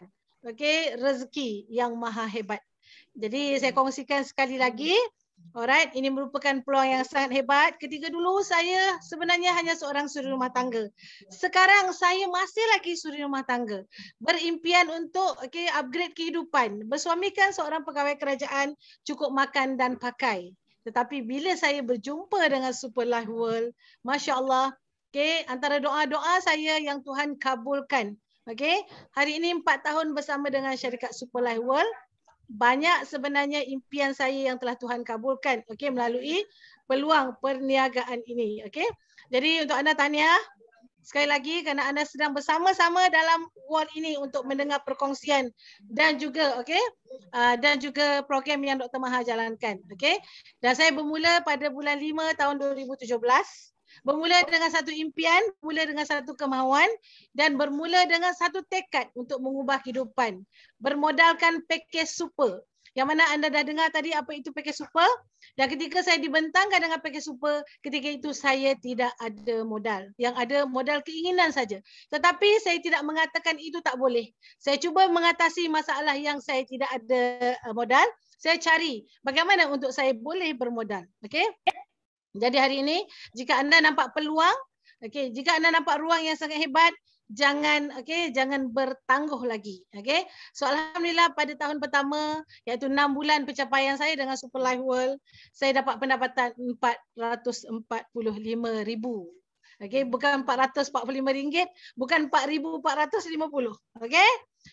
Speaker 3: rezeki yang maha hebat. Jadi saya kongsikan sekali lagi. Alright, ini merupakan peluang yang sangat hebat. Ketika dulu saya sebenarnya hanya seorang suri rumah tangga. Sekarang saya masih lagi suri rumah tangga. Berimpian untuk upgrade kehidupan. Bersuamikan seorang pegawai kerajaan, cukup makan dan pakai. Tetapi bila saya berjumpa dengan Super Life World, Masya Allah, antara doa-doa saya yang Tuhan kabulkan. Hari ini 4 tahun bersama dengan syarikat Super Life World, banyak sebenarnya impian saya yang telah Tuhan kabulkan melalui peluang perniagaan ini. Jadi untuk anda tahniah sekali lagi kerana anda sedang bersama-sama dalam wall ini untuk mendengar perkongsian dan juga dan juga program yang Dr. Maha jalankan. Dan saya bermula pada bulan 5 tahun 2017. Bermula dengan satu impian, bermula dengan satu kemahuan, dan bermula dengan satu tekad untuk mengubah kehidupan. Bermodalkan pakej super. Yang mana anda dah dengar tadi apa itu pakej super. Dan ketika saya dibentangkan dengan pakej super, ketika itu saya tidak ada modal. Yang ada modal keinginan saja. Tetapi saya tidak mengatakan itu tak boleh. Saya cuba mengatasi masalah yang saya tidak ada modal. Saya cari bagaimana untuk saya boleh bermodal. Jadi hari ini jika anda nampak peluang, jika anda nampak ruang yang sangat hebat, jangan bertangguh lagi. So alhamdulillah pada tahun pertama, iaitu 6 bulan pencapaian saya dengan Super Life World, saya dapat pendapatan RM445,000. Bukan RM445, bukan RM4,450.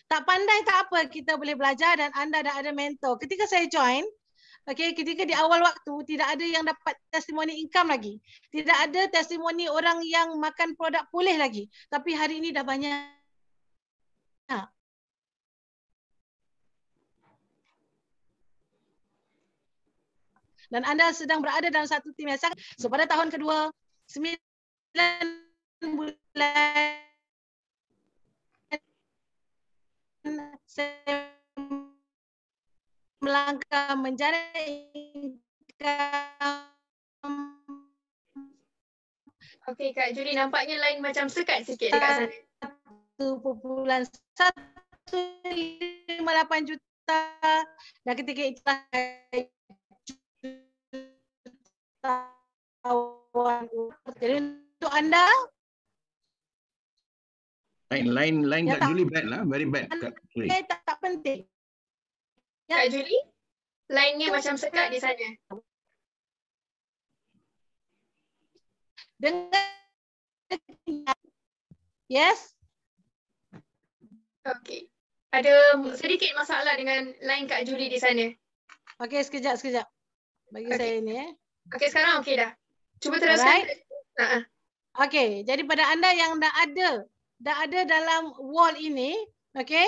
Speaker 3: Tak pandai tak apa, kita boleh belajar dan anda dah ada mentor. Ketika saya join, ketika di awal waktu tidak ada yang dapat testimoni income lagi. Tidak ada testimoni orang yang makan produk pulih lagi. Tapi hari ini dah banyak. Dan anda sedang berada dalam satu tim yang sangat. So pada tahun kedua, 9 bulan saya melangkah mencari
Speaker 1: Kak Julie, nampaknya lain macam sekat sikit dekat sana.
Speaker 3: 1.158 juta, dan ketika itulah jadi untuk anda
Speaker 4: Line
Speaker 3: Yang
Speaker 4: Kak
Speaker 3: tak-
Speaker 4: Julie bad lah, very bad. Sorry.
Speaker 3: tak penting.
Speaker 1: Kak Julie, line-nya macam sekat di sana.
Speaker 3: Dengan yes.
Speaker 1: Okey. Ada sedikit masalah dengan line Kak Julie di sana.
Speaker 3: Okey, sekejap. Bagi
Speaker 1: Okey.
Speaker 3: saya ni
Speaker 1: Okey, sekarang okey dah. Cuba teruskan.
Speaker 3: Alright. Okey, jadi pada anda yang dah ada dalam wall ini, okey,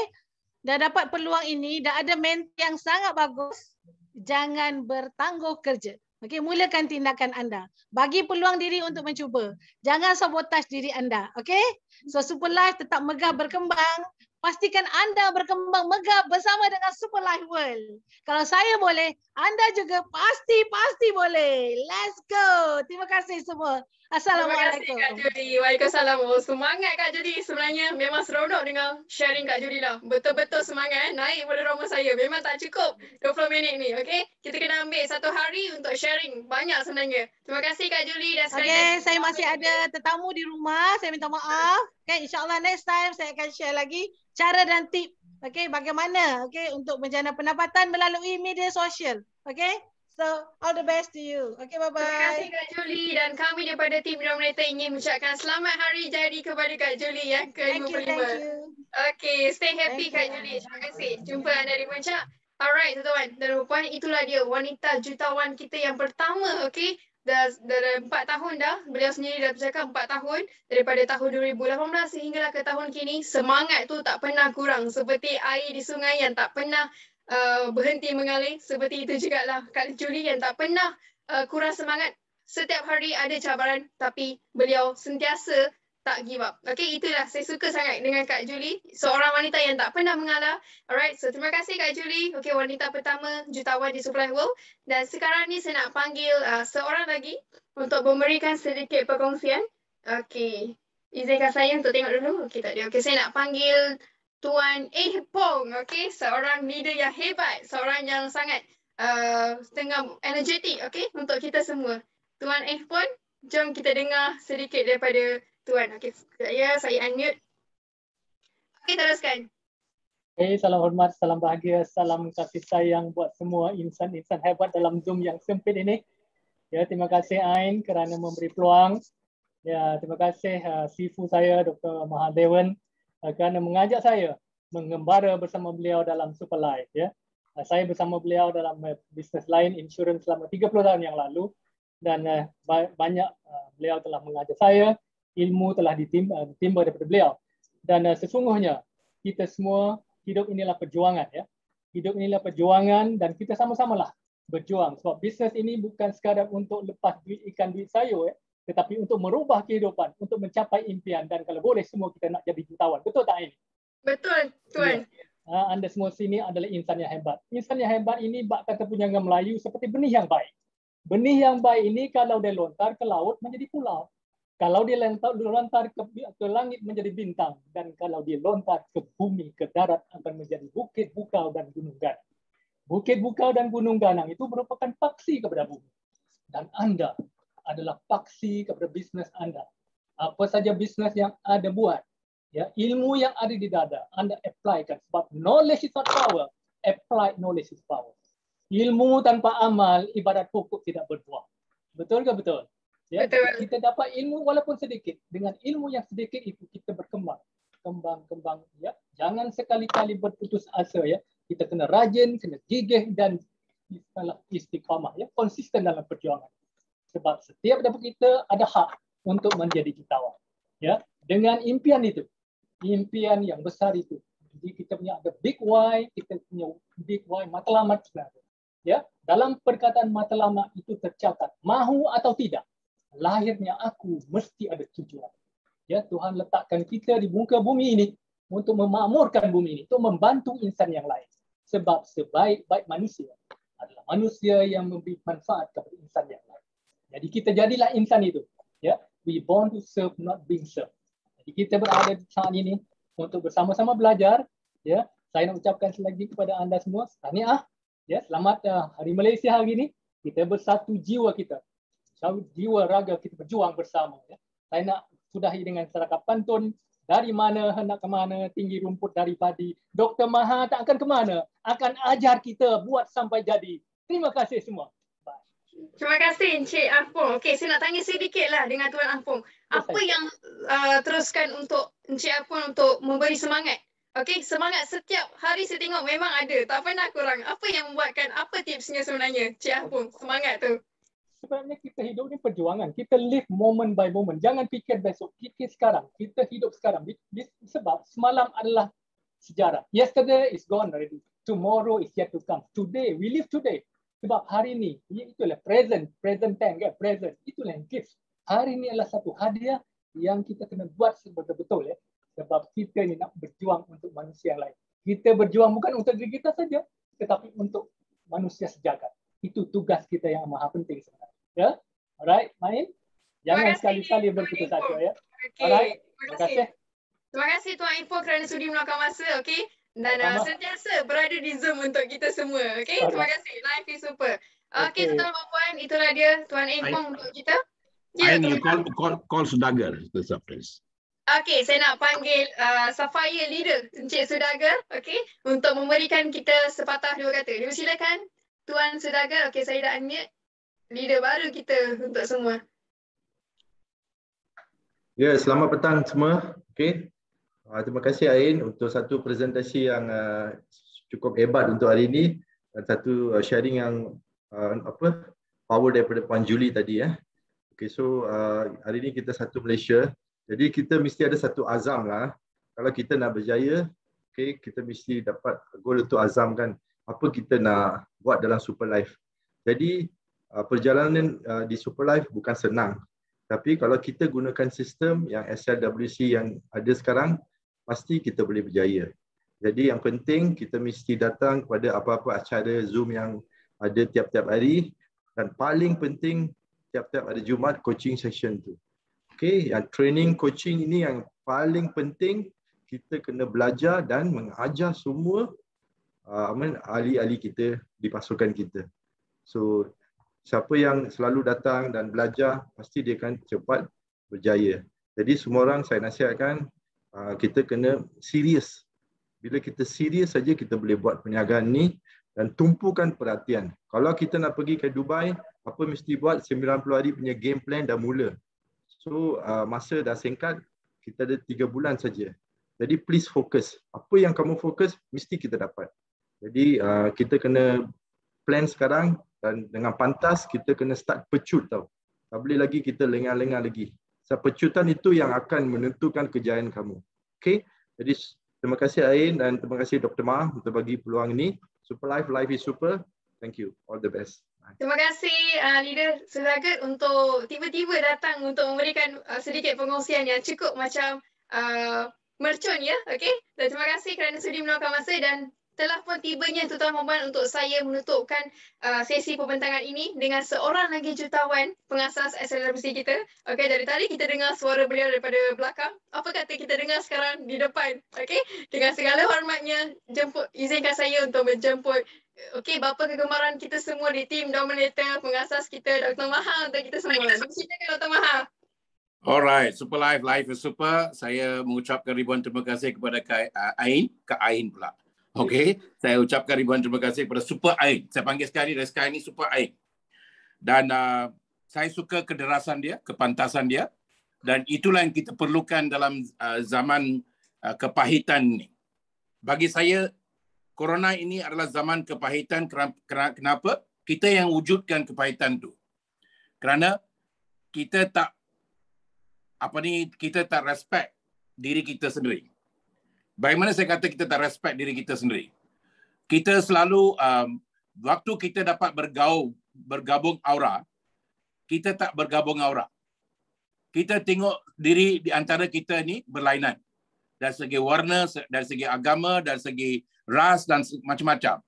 Speaker 3: dah dapat peluang ini, dah ada mentor yang sangat bagus, jangan bertangguh kerja. Okey, mulakan tindakan anda. Bagi peluang diri untuk mencuba. Jangan sabotaj diri anda. Okey? So Super Life tetap megah berkembang. Pastikan anda berkembang megah bersama dengan Super Life World. Kalau saya boleh, anda juga pasti boleh. Let's go. Terima kasih semua. Assalamualaikum.
Speaker 1: Terima kasih Kak Julie. Waalaikumsalam. Oh, semangat Kak Julie. Sebenarnya memang seronok dengan sharing Kak Julie lah. Betul-betul semangat. Naik pada rumah saya. Memang tak cukup 20 minit ni. Okay? Kita kena ambil satu hari untuk sharing. Banyak sebenarnya. Terima kasih Kak Julie. Dan sekali
Speaker 3: Okey,
Speaker 1: lagi.
Speaker 3: saya masih ada tetamu di rumah. Saya minta maaf. Okay, insyaAllah next time saya akan share lagi cara dan tip. Okay, bagaimana untuk menjana pendapatan melalui media sosial. Okay, so all the best to you. Okay,
Speaker 1: Terima kasih
Speaker 3: bye-bye.
Speaker 1: Kak Julie. Dan kami daripada tim Denominator ingin mengucapkan selamat hari jadi kepada Kak Julie yang
Speaker 3: Thank
Speaker 1: ke-55.
Speaker 3: you.
Speaker 1: Okay, stay happy
Speaker 3: Thank
Speaker 1: Kak
Speaker 3: you.
Speaker 1: Julie. Terima kasih. Jumpa anda di puncak. Alright, tuan-tuan dan puan, itulah dia wanita jutawan kita yang pertama, okay? Dah 4 tahun dah. Beliau sendiri dah bercakap 4 tahun daripada tahun 2018 sehinggalah ke tahun kini. Semangat tu tak pernah kurang. Seperti air di sungai yang tak pernah berhenti mengalir. Seperti itu jugalah Kak Julie yang tak pernah kurang semangat. Setiap hari ada cabaran tapi beliau sentiasa tak give up. Okay, itulah saya suka sangat dengan Kak Julie. Seorang wanita yang tak pernah mengalah. Alright, so terima kasih Kak Julie. Okay, wanita pertama jutawan di Super Life World. Dan sekarang ni saya nak panggil seorang lagi untuk memberikan sedikit perkongsian. Okay, izinkan saya untuk tengok dulu. Okay, tak ada. Okay, saya nak panggil Tuan Pong. Okay, seorang leader yang hebat. Seorang yang sangat setengah energetik. Okay, untuk kita semua. Tuan Pong, jom kita dengar sedikit daripada Tuan. Okey, saya unmute. Okey, teruskan.
Speaker 5: Okay, salam hormat, salam bahagia, salam kasih sayang buat semua insan-insan hebat dalam Zoom yang sempit ini. Ya, terima kasih Ain kerana memberi peluang. Ya, terima kasih Sifu saya Dr. Mahadewan kerana mengajak saya mengembara bersama beliau dalam Super Life. Ya, saya bersama beliau dalam bisnes lain insurans selama 30 tahun yang lalu dan banyak beliau telah mengajar saya. Ilmu telah ditimba daripada beliau. Dan sesungguhnya kita semua hidup inilah perjuangan ya. Hidup inilah perjuangan dan kita sama-samalah berjuang. Sebab bisnes ini bukan sekadar untuk lepas duit ikan duit sayur ya, tetapi untuk merubah kehidupan, untuk mencapai impian dan kalau boleh semua kita nak jadi jutawan. Betul tak ini?
Speaker 1: Betul, Tuan.
Speaker 5: Ya. Anda semua sini adalah insan yang hebat. Insan yang hebat ini bak kata penjaga Melayu seperti benih yang baik. Benih yang baik ini kalau dia lontar ke laut menjadi pulau. Kalau dia lontar ke langit menjadi bintang dan kalau dia lontar ke bumi, ke darat akan menjadi bukit, bukau dan gunung ganang. Bukit, bukau dan gunung ganang itu merupakan paksi kepada bumi. Dan anda adalah paksi kepada bisnes anda. Apa saja bisnes yang anda buat, ya, ilmu yang ada di dada, anda apply-kan. Sebab knowledge is not power, applied knowledge is power. Ilmu tanpa amal, ibarat pokok tidak berbuah. Betul ke betul? Ya, kita dapat ilmu walaupun sedikit. Dengan ilmu yang sedikit itu kita berkembang. Kembang. Ya. Jangan sekali-kali berputus asa. Ya. Kita kena rajin, kena gigih dan istiqamah. Ya. Konsisten dalam perjuangan. Sebab setiap daripada kita ada hak untuk menjadi jutawan. Ya. Dengan impian itu. Impian yang besar itu. Jadi kita punya ada big why, kita punya big why matlamat sebenarnya. Ya. Dalam perkataan matlamat itu tercatat. Mahu atau tidak. Lahirnya aku mesti ada tujuan. Ya, Tuhan letakkan kita di muka bumi ini untuk memakmurkan bumi ini, untuk membantu insan yang lain. Sebab sebaik-baik manusia adalah manusia yang memberi manfaat kepada insan yang lain. Jadi kita jadilah insan itu. Ya, we born to serve, not being served. Jadi kita berada di saat ini untuk bersama-sama belajar. Ya, saya nak ucapkan sekali lagi kepada anda semua, tahniah. Ya, selamat Hari Malaysia hari ini. Kita bersatu jiwa kita. Jiwa raga kita berjuang bersama. Ya. Saya nak sudahi dengan serakat pantun Dari mana hendak ke mana, tinggi rumput dari padi. Dr. Maha tak akan ke mana, akan ajar kita buat sampai jadi. Terima kasih semua.
Speaker 1: Terima kasih Encik Afung. Okey, saya nak tanya sedikit lah dengan Tuan Afung. Apa yang teruskan untuk Encik Afung untuk memberi semangat? Okey, semangat setiap hari saya tengok memang ada. Tak pernah kurang. Apa yang membuatkan, apa tipsnya sebenarnya Encik Afung? Semangat tu.
Speaker 5: Sebenarnya kita hidup ni perjuangan. Kita live moment by moment. Jangan fikir besok. Fikir sekarang. Kita hidup sekarang. Sebab semalam adalah sejarah. Yesterday is gone already. Tomorrow is yet to come. Today, we live today. Sebab hari ni, itulah present tense kan, present. Itulah yang gift. Hari ni adalah satu hadiah yang kita kena buat betul-betul ya. Sebab kita ni nak berjuang untuk manusia yang lain. Kita berjuang bukan untuk diri kita saja, tetapi untuk manusia sejagat. Itu tugas kita yang maha penting sebenarnya. Ya, alright, Main. Jangan sekali-kali berputus asa ya.
Speaker 1: Okay.
Speaker 5: Alright, terima kasih.
Speaker 1: Terima kasih Tuan Ipoh kerana sudi meluangkan masa, okey. Dan sentiasa berada di Zoom untuk kita semua, okey. Terima kasih. Live is super. Okey, tuan-tuan dan puan, itulah dia Tuan Ipoh untuk kita.
Speaker 4: Ya, you call Sudagar, please.
Speaker 1: Okey, saya nak panggil Sapphire Leader Encik Sudagar, okey, untuk memberikan kita sepatah dua kata. Dipersilakan Tuan Sudagar. Okey, saya dah unmute. Leader baru kita untuk semua.
Speaker 6: Ya, selamat petang semua. Okey. Terima kasih Ain untuk satu presentasi yang cukup hebat untuk hari ini dan satu sharing yang power daripada Puan Julie tadi ya. Okey, so hari ini kita satu Malaysia. Jadi kita mesti ada satu azam lah. Kalau kita nak berjaya, okey, kita mesti dapat goal untuk azamkan apa kita nak buat dalam Super Life. Jadi perjalanan di Super Life bukan senang. Tapi kalau kita gunakan sistem yang SLWC yang ada sekarang, pasti kita boleh berjaya. Jadi yang penting kita mesti datang kepada apa-apa acara Zoom yang ada tiap-tiap hari dan paling penting tiap-tiap hari Jumaat coaching session tu. Okey, yang training coaching ini yang paling penting, kita kena belajar dan mengajar semua ahli-ahli kita di pasukan kita. So siapa yang selalu datang dan belajar, pasti dia akan cepat berjaya. Jadi semua orang saya nasihatkan, kita kena serius. Bila kita serius saja kita boleh buat perniagaan ni dan tumpukan perhatian. Kalau kita nak pergi ke Dubai, apa mesti buat 90 hari punya game plan dah mula. So masa dah singkat, kita ada 3 bulan saja. Jadi please fokus. Apa yang kamu fokus, mesti kita dapat. Jadi kita kena plan sekarang dan dengan pantas kita kena start pecut tau. Tak boleh lagi kita lengah-lengah lagi. Sebab pecutan itu yang akan menentukan kejayaan kamu. Okey. Jadi terima kasih Ain dan terima kasih Dr. Ma untuk bagi peluang ini. Super Life, life is super. Thank you. All the best.
Speaker 1: Terima kasih Leader Sudagar untuk tiba-tiba datang untuk memberikan sedikit pengongsian yang cukup macam mercun ya. Okey. Dan terima kasih kerana sudi meluangkan masa dan telah pun tibanya tuan-tuan dan puan untuk saya menutupkan sesi pembentangan ini dengan seorang lagi jutawan pengasas SLWC kita. Okey, dari tadi kita dengar suara beliau daripada belakang. Apa kata kita dengar sekarang di depan? Okey, dengan segala hormatnya izinkan saya untuk menjemput bapa kegemaran kita semua di tim Dominator, pengasas kita Dr. Maha untuk kita semua. Silakan Dr. Maha.
Speaker 7: Alright, Super Life, life is super. Saya mengucapkan ribuan terima kasih kepada Kak Ain pula. Okey, saya ucapkan ribuan terima kasih kepada Super Ain. Saya panggil sekali dari sekarang ini Super Ain. Dan saya suka kederasan dia, kepantasan dia. Dan itulah yang kita perlukan dalam zaman kepahitan ini. Bagi saya, Corona ini adalah zaman kepahitan. Kenapa? Kita yang wujudkan kepahitan itu. Kerana kita tak respect diri kita sendiri. Bagaimana saya kata kita tak respect diri kita sendiri? Kita selalu, waktu kita dapat bergabung aura, kita tak bergabung aura. Kita tengok diri di antara kita ni berlainan. Dari segi warna, dari segi agama, dari segi ras dan macam-macam.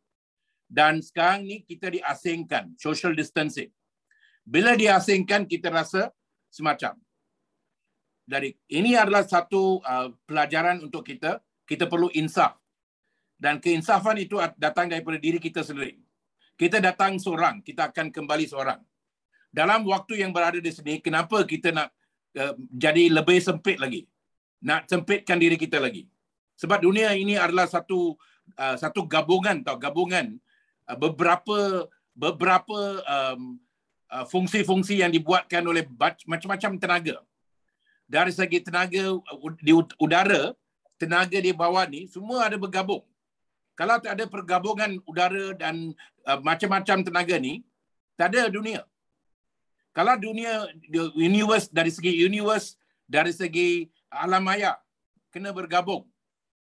Speaker 7: Dan sekarang ni kita diasingkan, social distancing. Bila diasingkan, kita rasa semacam. Ini adalah satu pelajaran untuk kita. Kita perlu insaf. Dan keinsafan itu datang daripada diri kita sendiri. Kita datang seorang, kita akan kembali seorang. Dalam waktu yang berada di sini, kenapa kita nak jadi lebih sempit lagi? nak sempitkan diri kita lagi. Sebab dunia ini adalah satu gabungan beberapa fungsi-fungsi yang dibuatkan oleh macam-macam tenaga. Dari segi tenaga di udara, tenaga di bawah ni semua ada bergabung. Kalau tak ada pergabungan udara dan macam-macam tenaga ni, tak ada dunia. Kalau dunia dari segi alam maya kena bergabung.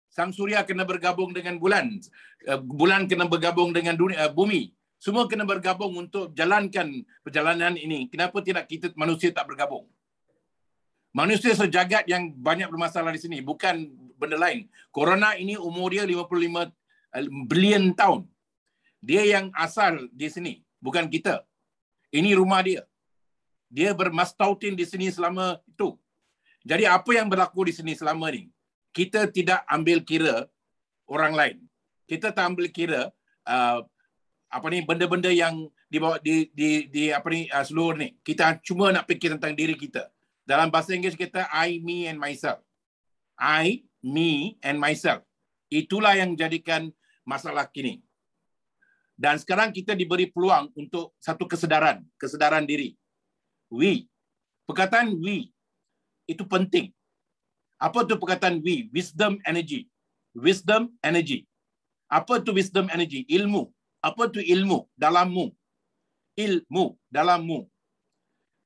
Speaker 7: Sang Suria kena bergabung dengan bulan. Bulan kena bergabung dengan bumi. Semua kena bergabung untuk jalankan perjalanan ini. Kenapa tidak kita manusia tak bergabung? Manusia sejagat yang banyak bermasalah di sini. Bukan benda lain. Corona ini umur dia 55 bilion tahun. Dia yang asal di sini. Bukan kita. Ini rumah dia. Dia bermastautin di sini selama itu. Jadi apa yang berlaku di sini selama ni? Kita tidak ambil kira orang lain. Kita tak ambil kira benda-benda yang dibawa di seluruh ni. Kita cuma nak fikir tentang diri kita. Dalam bahasa Inggeris kita I, me and myself. I, me and myself. Itulah yang jadikan masalah kini. Dan sekarang kita diberi peluang untuk satu kesedaran diri. We. Perkataan we itu penting. Apa tu perkataan we? Wisdom energy. Wisdom energy. Apa tu wisdom energy? Ilmu. Apa tu ilmu? Dalammu. Ilmu. Dalammu.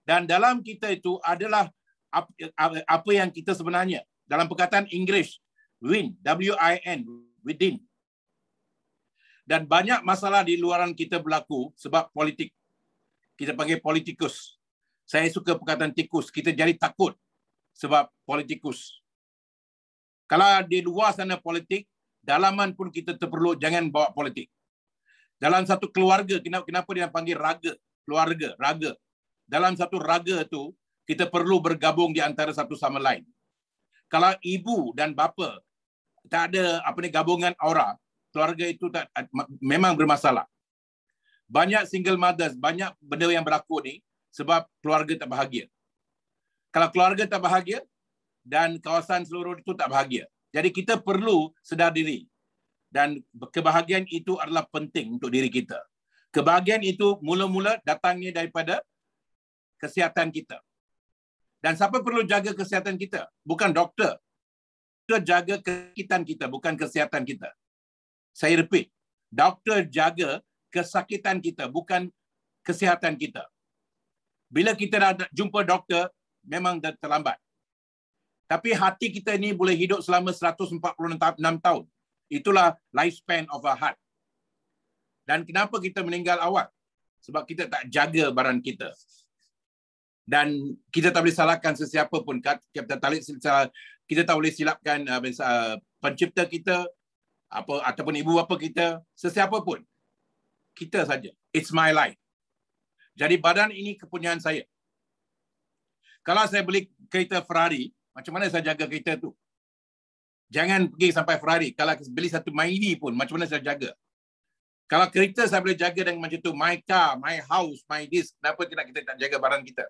Speaker 7: Dan dalam kita itu adalah apa yang kita sebenarnya. Dalam perkataan Inggeris, win. W-I-N. Within. Dan banyak masalah di luaran kita berlaku sebab politik. Kita panggil politikus. Saya suka perkataan tikus. Kita jadi takut sebab politikus. Kalau di luar sana politik, dalaman pun kita perlu jangan bawa politik. Dalam satu keluarga, kenapa dia panggil raga? Keluarga, raga. Dalam satu raga tu, kita perlu bergabung di antara satu sama lain. Kalau ibu dan bapa tak ada gabungan aura, keluarga itu memang bermasalah. Banyak single mothers, banyak benda yang berlaku ni sebab keluarga tak bahagia. Kalau keluarga tak bahagia dan kawasan seluruh itu tak bahagia. Jadi kita perlu sedar diri. Dan kebahagiaan itu adalah penting untuk diri kita. Kebahagiaan itu mula-mula datangnya daripada kesihatan kita. Dan siapa perlu jaga kesihatan kita? Bukan doktor. Doktor jaga kesakitan kita, bukan kesihatan kita. Saya repeat. Doktor jaga kesakitan kita, bukan kesihatan kita. Bila kita dah jumpa doktor, memang dah terlambat. Tapi hati kita ni boleh hidup selama 146 tahun. Itulah lifespan of a heart. Dan kenapa kita meninggal awal? Sebab kita tak jaga barang kita. Dan kita tak boleh salahkan sesiapa pun. Kita tak boleh silapkan pencipta kita ataupun ibu bapa kita, sesiapa pun. Kita saja. It's my life. Jadi badan ini kepunyaan saya. Kalau saya beli kereta Ferrari, macam mana saya jaga kereta tu? Jangan pergi sampai Ferrari. Kalau beli satu Maidi pun, macam mana saya jaga? Kalau kereta saya boleh jaga dengan macam tu, my car, my house, my this, kenapa tidak kita tak jaga barang kita?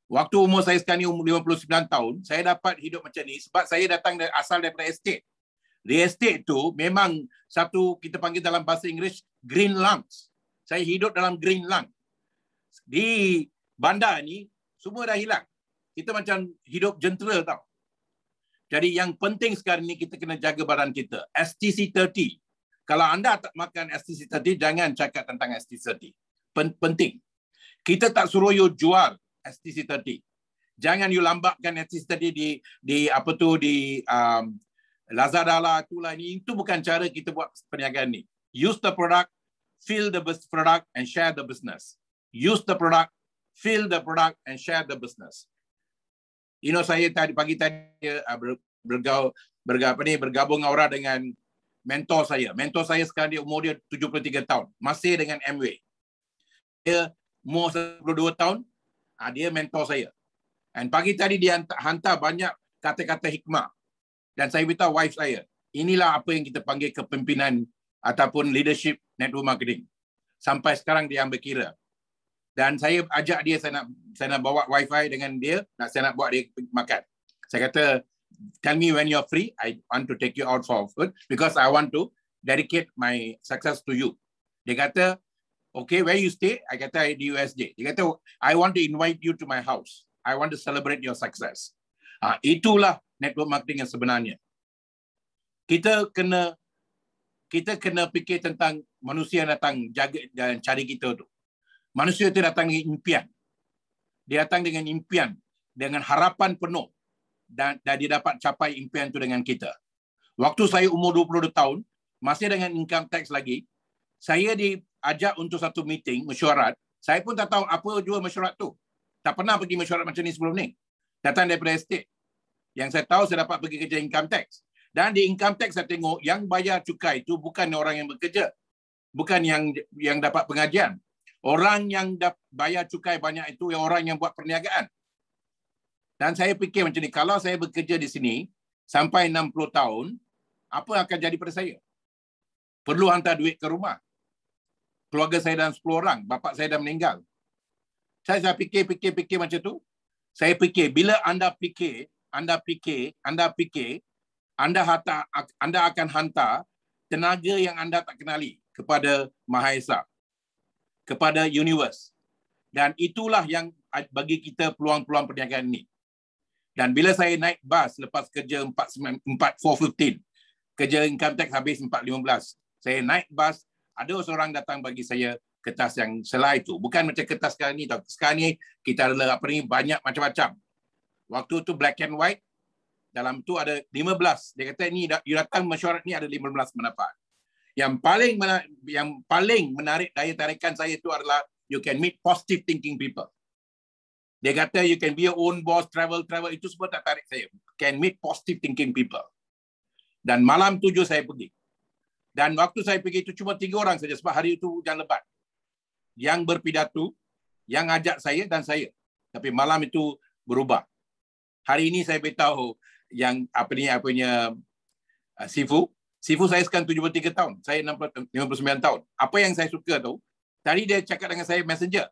Speaker 7: Waktu umur saya sekarang ni umur 59 tahun, saya dapat hidup macam ni sebab saya datang asal daripada estate. Di estate tu memang satu kita panggil dalam bahasa Inggeris green lungs. Saya hidup dalam green lung. Di bandar ni semua dah hilang. Kita macam hidup jentera tau. Jadi yang penting sekarang ni kita kena jaga badan kita. STC30. Kalau anda tak makan STC30, jangan cakap tentang STC30. Penting. Kita tak suruh you jual STC30. Jangan you lambatkan STC30 di Lazada lah, itulah ni. Itu bukan cara kita buat perniagaan ni. Use the product, feel the product and share the business. Use the product, feel the product and share the business. You know, saya pagi tadi bergabung aura dengan mentor saya. Mentor saya sekarang dia umur dia 73 tahun. Masih dengan MW. Dia umur 12 tahun. Dia mentor saya. Dan pagi tadi dia hantar banyak kata-kata hikmah. Dan saya beritahu wife saya, inilah apa yang kita panggil kepimpinan ataupun leadership network marketing. Sampai sekarang dia ambil kira. Dan saya ajak dia, saya nak bawa wifi dengan dia, saya nak buat dia makan. Saya kata, tell me when you're free. I want to take you out for food because I want to dedicate my success to you. Dia kata, okay, where you stay? I kata di USJ. Dia kata, I want to invite you to my house. I want to celebrate your success. Itulah network marketing yang sebenarnya. Kita kena fikir tentang manusia yang datang jaga dan cari kita tu. Manusia itu datang dengan impian. Dia datang dengan impian, dengan harapan penuh dan dia dapat capai impian itu dengan kita. Waktu saya umur 22 tahun, masih dengan income tax lagi, saya diajak untuk satu meeting mesyuarat. Saya pun tak tahu apa jua mesyuarat tu. Tak pernah pergi mesyuarat macam ni sebelum ni. Datang daripada estate. Yang saya tahu saya dapat pergi kerja income tax. Dan di income tax saya tengok yang bayar cukai itu bukan orang yang bekerja. Bukan yang dapat pengajian. Orang yang bayar cukai banyak itu yang orang yang buat perniagaan. Dan saya fikir macam ni, kalau saya bekerja di sini sampai 60 tahun, apa akan jadi pada saya? Perlu hantar duit ke rumah. Keluarga saya dalam 10 orang, bapa saya dah meninggal. Saya fikir macam tu. Saya fikir, bila anda fikir, anda akan hantar tenaga yang anda tak kenali kepada Maha Esa, kepada universe. Dan itulah yang bagi kita peluang-peluang perniagaan ini. Dan bila saya naik bas lepas kerja 4:15, kerja income tax habis 4:15, saya naik bas, ada seorang datang bagi saya kertas yang selai itu. Bukan macam kertas sekarang ni. Sekarang ni kita ada banyak macam-macam. Waktu tu black and white, dalam tu ada 15. Dia kata ni you datang mesyuarat ni ada 15 manfaat. Yang paling menarik daya tarikan saya itu adalah you can meet positive thinking people. Dia kata you can be your own boss, travel, itu semua tak tarik saya. Can meet positive thinking people. Dan malam 7 saya pergi. Dan waktu saya pergi itu cuma 3 orang saja sebab hari itu hujan lebat. Yang berpidato, yang ajak saya dan saya. Tapi malam itu berubah. Hari ini saya beritahu yang Sifu saya sekarang 73 tahun. Saya 59 tahun. Apa yang saya suka tu, tadi dia cakap dengan saya messenger.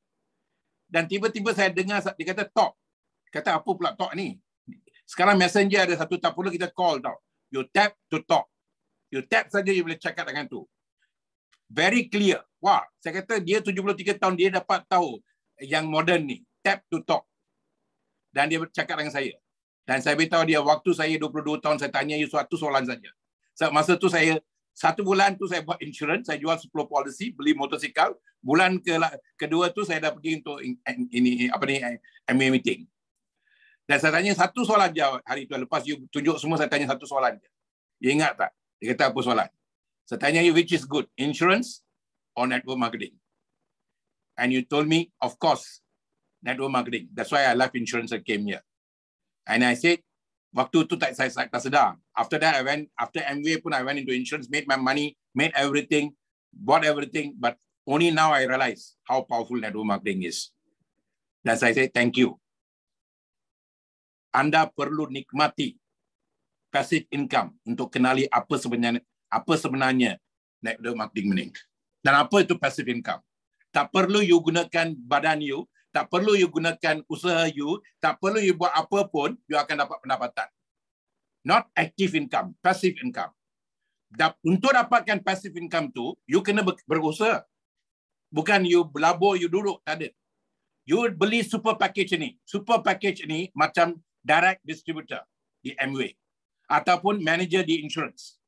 Speaker 7: Dan tiba-tiba saya dengar dia kata talk. Kata apa pula talk ni? Sekarang messenger ada satu, tak perlu kita call tau. You tap to talk. You tap saja you boleh cakap dengan tu. Very clear. Wah, saya kata dia 73 tahun dia dapat tahu yang modern ni. Tap to talk. Dan dia cakap dengan saya. Dan saya beritahu dia waktu saya 22 tahun saya tanya you suatu soalan saja. Masa tu saya 1 bulan tu saya buat insurance, saya jual 10 policy, beli motosikal. Bulan kedua tu saya dah pergi untuk MA meeting. Dan saya tanya satu soalan je hari tu. Lepas you tunjuk semua, saya tanya satu soalan je. You ingat tak? Dia kata apa soalan? Saya tanya you which is good, insurance or network marketing? And you told me, of course, network marketing. That's why I left insurance and came here. And I said, waktu tu saya tak sedar. After that, after MBA pun I went into insurance, made my money, made everything, bought everything. But only now I realize how powerful network marketing is. Dan saya say, thank you. Anda perlu nikmati passive income untuk kenali apa sebenarnya network marketing ini. Dan apa itu passive income? Tak perlu you gunakan badan you, tak perlu you gunakan usaha you, tak perlu you buat apa pun, you akan dapat pendapatan. Not active income, passive income. Untuk dapatkan passive income tu, you kena berusaha. Bukan you berlabur, you duduk, tak ada. You beli super package ini. Super package ini macam direct distributor di Amway ataupun manager di insurance.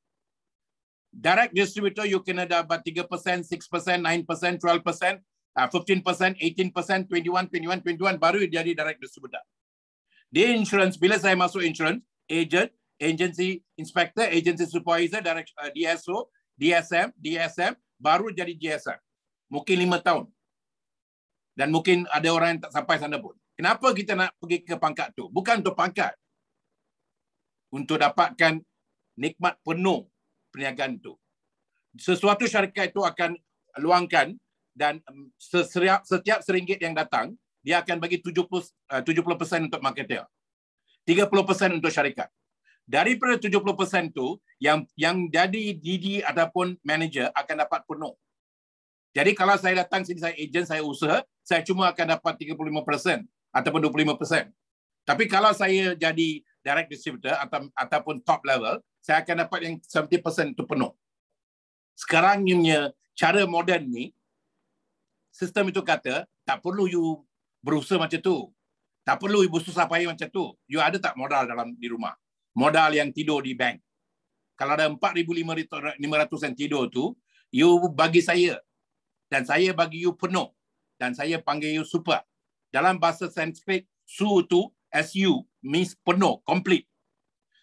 Speaker 7: Direct distributor you kena dapat 3%, 6%, 9%, 12%, 15%, 18%, 21 baru jadi direct distributor. Di insurance, bila saya masuk insurance, agent, agency inspector, agency supervisor, direct, DSO, DSM, baru jadi GSM. Mungkin 5 tahun. Dan mungkin ada orang yang tak sampai sana pun. Kenapa kita nak pergi ke pangkat tu? Bukan untuk pangkat. Untuk dapatkan nikmat penuh perniagaan itu. Sesuatu syarikat itu akan luangkan dan setiap RM1 yang datang, dia akan bagi 70% untuk marketer. 30% untuk syarikat. Daripada 70% itu, yang jadi DD ataupun manager akan dapat penuh. Jadi kalau saya datang sini, saya agent, saya usaha, saya cuma akan dapat 35% ataupun 25%. Tapi kalau saya jadi direct distributor ataupun top level, saya akan dapat yang 70% itu penuh. Sekarang punya cara moden ni, sistem itu kata tak perlu you berusaha macam tu. Tak perlu you susah payah macam tu. You ada tak modal di rumah? Modal yang tidur di bank. Kalau ada 4,500 yang tidur tu, you bagi saya. Dan saya bagi you penuh. Dan saya panggil you super. Dalam bahasa Sanskrit, su tu, SU, means penuh, complete.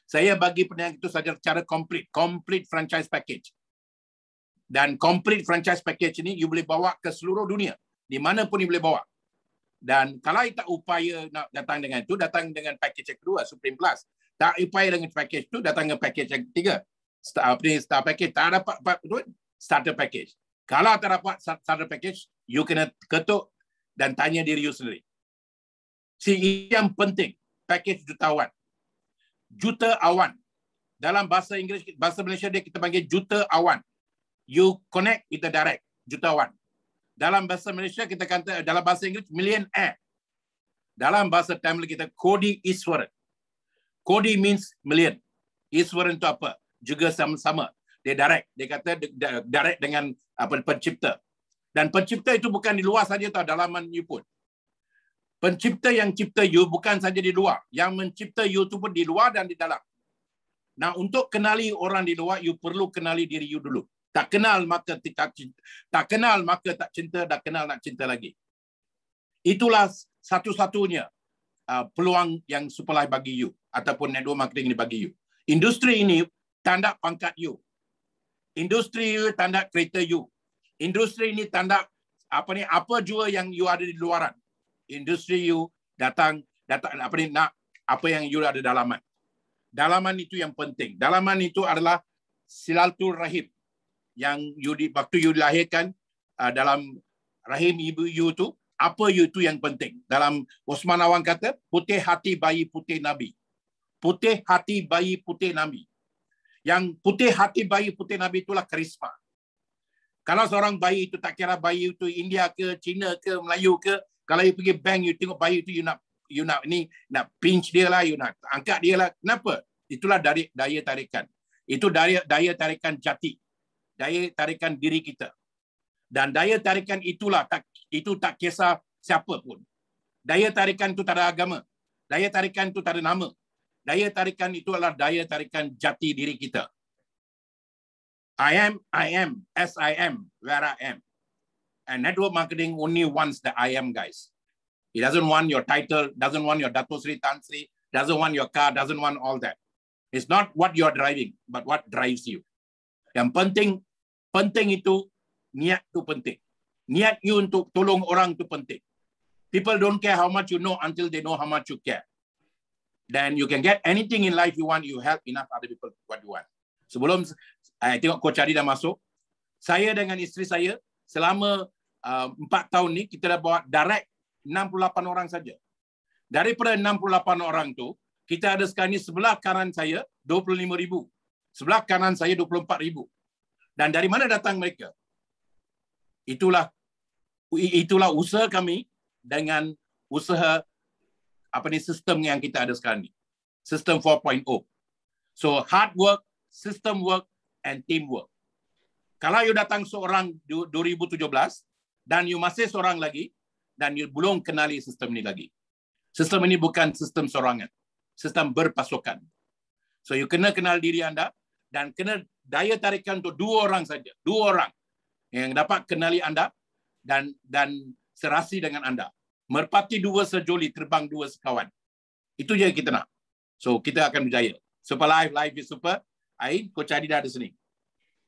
Speaker 7: Saya bagi peniaga itu saja secara complete. Complete franchise package. Dan complete franchise package ini, you boleh bawa ke seluruh dunia. Di mana pun you boleh bawa. Dan kalau you tak upaya nak datang dengan itu, datang dengan package yang kedua, Supreme Plus. Tak upaya dengan package itu, datang dengan package yang ketiga. Star package. Tak dapat starter package. Kalau tak dapat starter package, you kena ketuk dan tanya diri you sendiri. Yang penting, package jutawan. Juta awan. Dalam bahasa Inggeris, bahasa Malaysia dia kita panggil juta awan. You connect, kita direct. Jutawan. Dalam bahasa Malaysia kita kata, dalam bahasa Inggeris, millionaire. Dalam bahasa Tamil kita, Kodi Iswaran. Kodi means million. Iswaran itu apa? Juga sama-sama. Dia direct. Dia kata direct dengan pencipta. Dan pencipta itu bukan di luar saja tau, dalaman you pun. Pencipta yang cipta you bukan saja di luar. Yang mencipta you itu pun di luar dan di dalam. Nah, untuk kenali orang di luar, you perlu kenali diri you dulu. Tak kenal maka tak kenal maka tak cinta, tak kenal nak cinta lagi. Itulah satu-satunya peluang yang Superlife bagi you ataupun network marketing ini bagi you. Industri ini tanda pangkat you. Industri you tanda kereta you. Industri ini tanda apa jua yang you ada di luaran. Industri you datang nak apa yang you ada dalaman. Dalaman itu yang penting. Dalaman itu adalah silaturahim. Yang waktu you dilahirkan dalam rahim ibu you tu, apa you tu yang penting. Dalam Osman Awan kata, putih hati bayi putih Nabi. Putih hati bayi putih Nabi. Yang putih hati bayi putih Nabi itulah karisma. Kalau seorang bayi itu tak kira bayi itu India ke, Cina ke, Melayu ke, kalau you pergi bank, you tengok bayi itu, you nak pinch dia lah, you nak angkat dia lah. Kenapa? Itulah daya tarikan. Itu daya tarikan jati. Daya tarikan diri kita. Dan daya tarikan itulah itu tak kisah siapa pun. Daya tarikan itu tak ada agama. Daya tarikan itu tak ada nama. Daya tarikan itu adalah daya tarikan jati diri kita. I am, as I am, where I am. And network marketing only wants the I am, guys. It doesn't want your title, doesn't want your Dato Sri Tan Sri, doesn't want your car, doesn't want all that. It's not what you're driving, but what drives you. Yang penting itu, niat itu penting. Niat you untuk tolong orang itu penting. People don't care how much you know until they know how much you care. Then you can get anything in life you want, you help enough other people what you want. Sebelum tengok Coach Adi dah masuk, saya dengan isteri saya, selama 4 tahun ni, kita dah bawa direct 68 orang saja. Daripada 68 orang tu, kita ada sekarang ni sebelah kanan saya 25,000. Sebelah kanan saya 24,000. Dan dari mana datang mereka? Itulah usaha kami dengan usaha sistem yang kita ada sekarang ni. Sistem 4.0. So hard work, system work and teamwork. Kalau you datang seorang 2017 dan you masih seorang lagi dan you belum kenali sistem ini lagi. Sistem ini bukan sistem sorangan. Sistem berpasukan. So you kena kenal diri anda dan kena daya tarikan untuk 2 orang saja. 2 orang yang dapat kenali anda dan serasi dengan anda. Merpati 2 sejoli, terbang 2 sekawan. Itu je kita nak. So kita akan berjaya. Superlife, life is super. Ain, Coach Adi dah ada sini.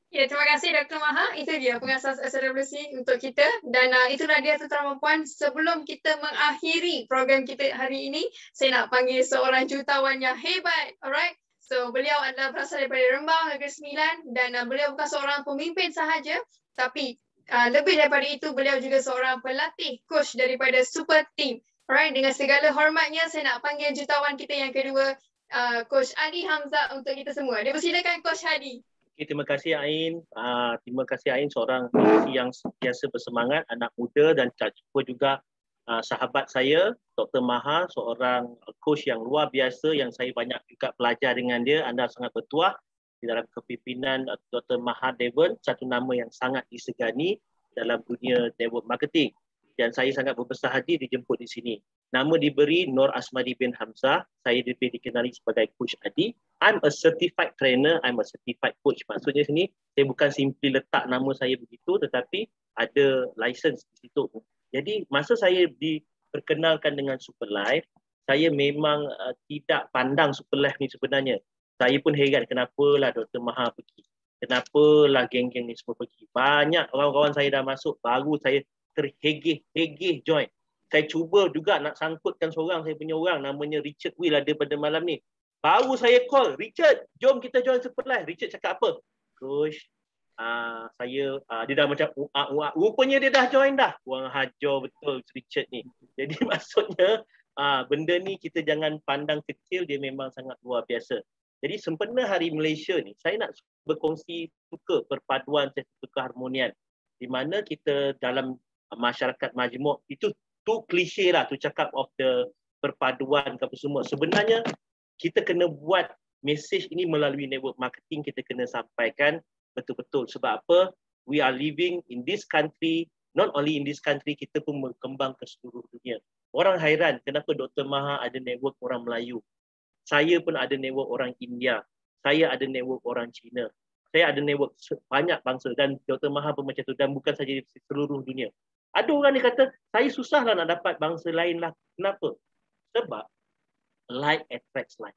Speaker 1: Ya, terima kasih Dr. Maha. Itu dia pengasas SWC untuk kita. Dan itulah dia tuan-tuan dan puan. Sebelum kita mengakhiri program kita hari ini, saya nak panggil seorang jutawan yang hebat. Alright? So, beliau adalah berasal daripada Rembang, Negeri Sembilan. Dan beliau bukan seorang pemimpin sahaja. Tapi lebih daripada itu, beliau juga seorang pelatih, coach daripada Super Team. Alright? Dengan segala hormatnya, saya nak panggil jutawan kita yang kedua, Coach Adi Hamzah untuk kita semua. Dipersilakan Coach Adi.
Speaker 8: Okay, terima kasih Ain. Terima kasih Ain, seorang yang biasa bersemangat, anak muda dan cuba juga sahabat saya, Dr. Maha, seorang coach yang luar biasa yang saya banyak juga belajar dengan dia. Anda sangat bertuah di dalam kepimpinan Dr. Maha Devon, satu nama yang sangat disegani dalam dunia network marketing. Dan saya sangat berbesar hati dijemput di sini. Nama diberi Nur Asmadi bin Hamzah. Saya lebih dikenali sebagai Coach Adi. I'm a certified trainer, I'm a certified coach. Maksudnya sini, saya bukan simply letak nama saya begitu, tetapi ada license di situ. Jadi masa saya diperkenalkan dengan Superlife, saya memang tidak pandang Superlife ni sebenarnya. Saya pun heran kenapalah Dr. Maha pergi. Kenapalah geng-geng ni semua pergi. Banyak kawan-kawan saya dah masuk, baru saya terhegeh-hegeh join. Saya cuba juga nak sangkutkan seorang, saya punya orang namanya Richard Will ada pada malam ni. Baru saya call, Richard, jom kita join Superlife. Richard cakap apa? Coach, dia dah macam rupanya dia dah join dah. Kurang hajar betul Richard ni. Jadi maksudnya benda ni kita jangan pandang kecil, dia memang sangat luar biasa. Jadi sempena Hari Malaysia ni, saya nak berkongsi suka perpaduan, saya suka keharmonian. Di mana kita dalam masyarakat majmuk, itu tu klise lah, tu cakap of the perpaduan ke apa semua. Sebenarnya kita kena buat message ini melalui network marketing, kita kena sampaikan betul-betul. Sebab apa? We are living in this country, not only in this country, kita pun berkembang ke seluruh dunia. Orang hairan kenapa Dr. Maha ada network orang Melayu. Saya pun ada network orang India. Saya ada network orang Cina. Saya ada network banyak bangsa dan Dr. Maha pun macam tu. Dan bukan saja di seluruh dunia. Ada orang yang kata, saya susahlah nak dapat bangsa lain lah. Kenapa? Sebab like attracts like.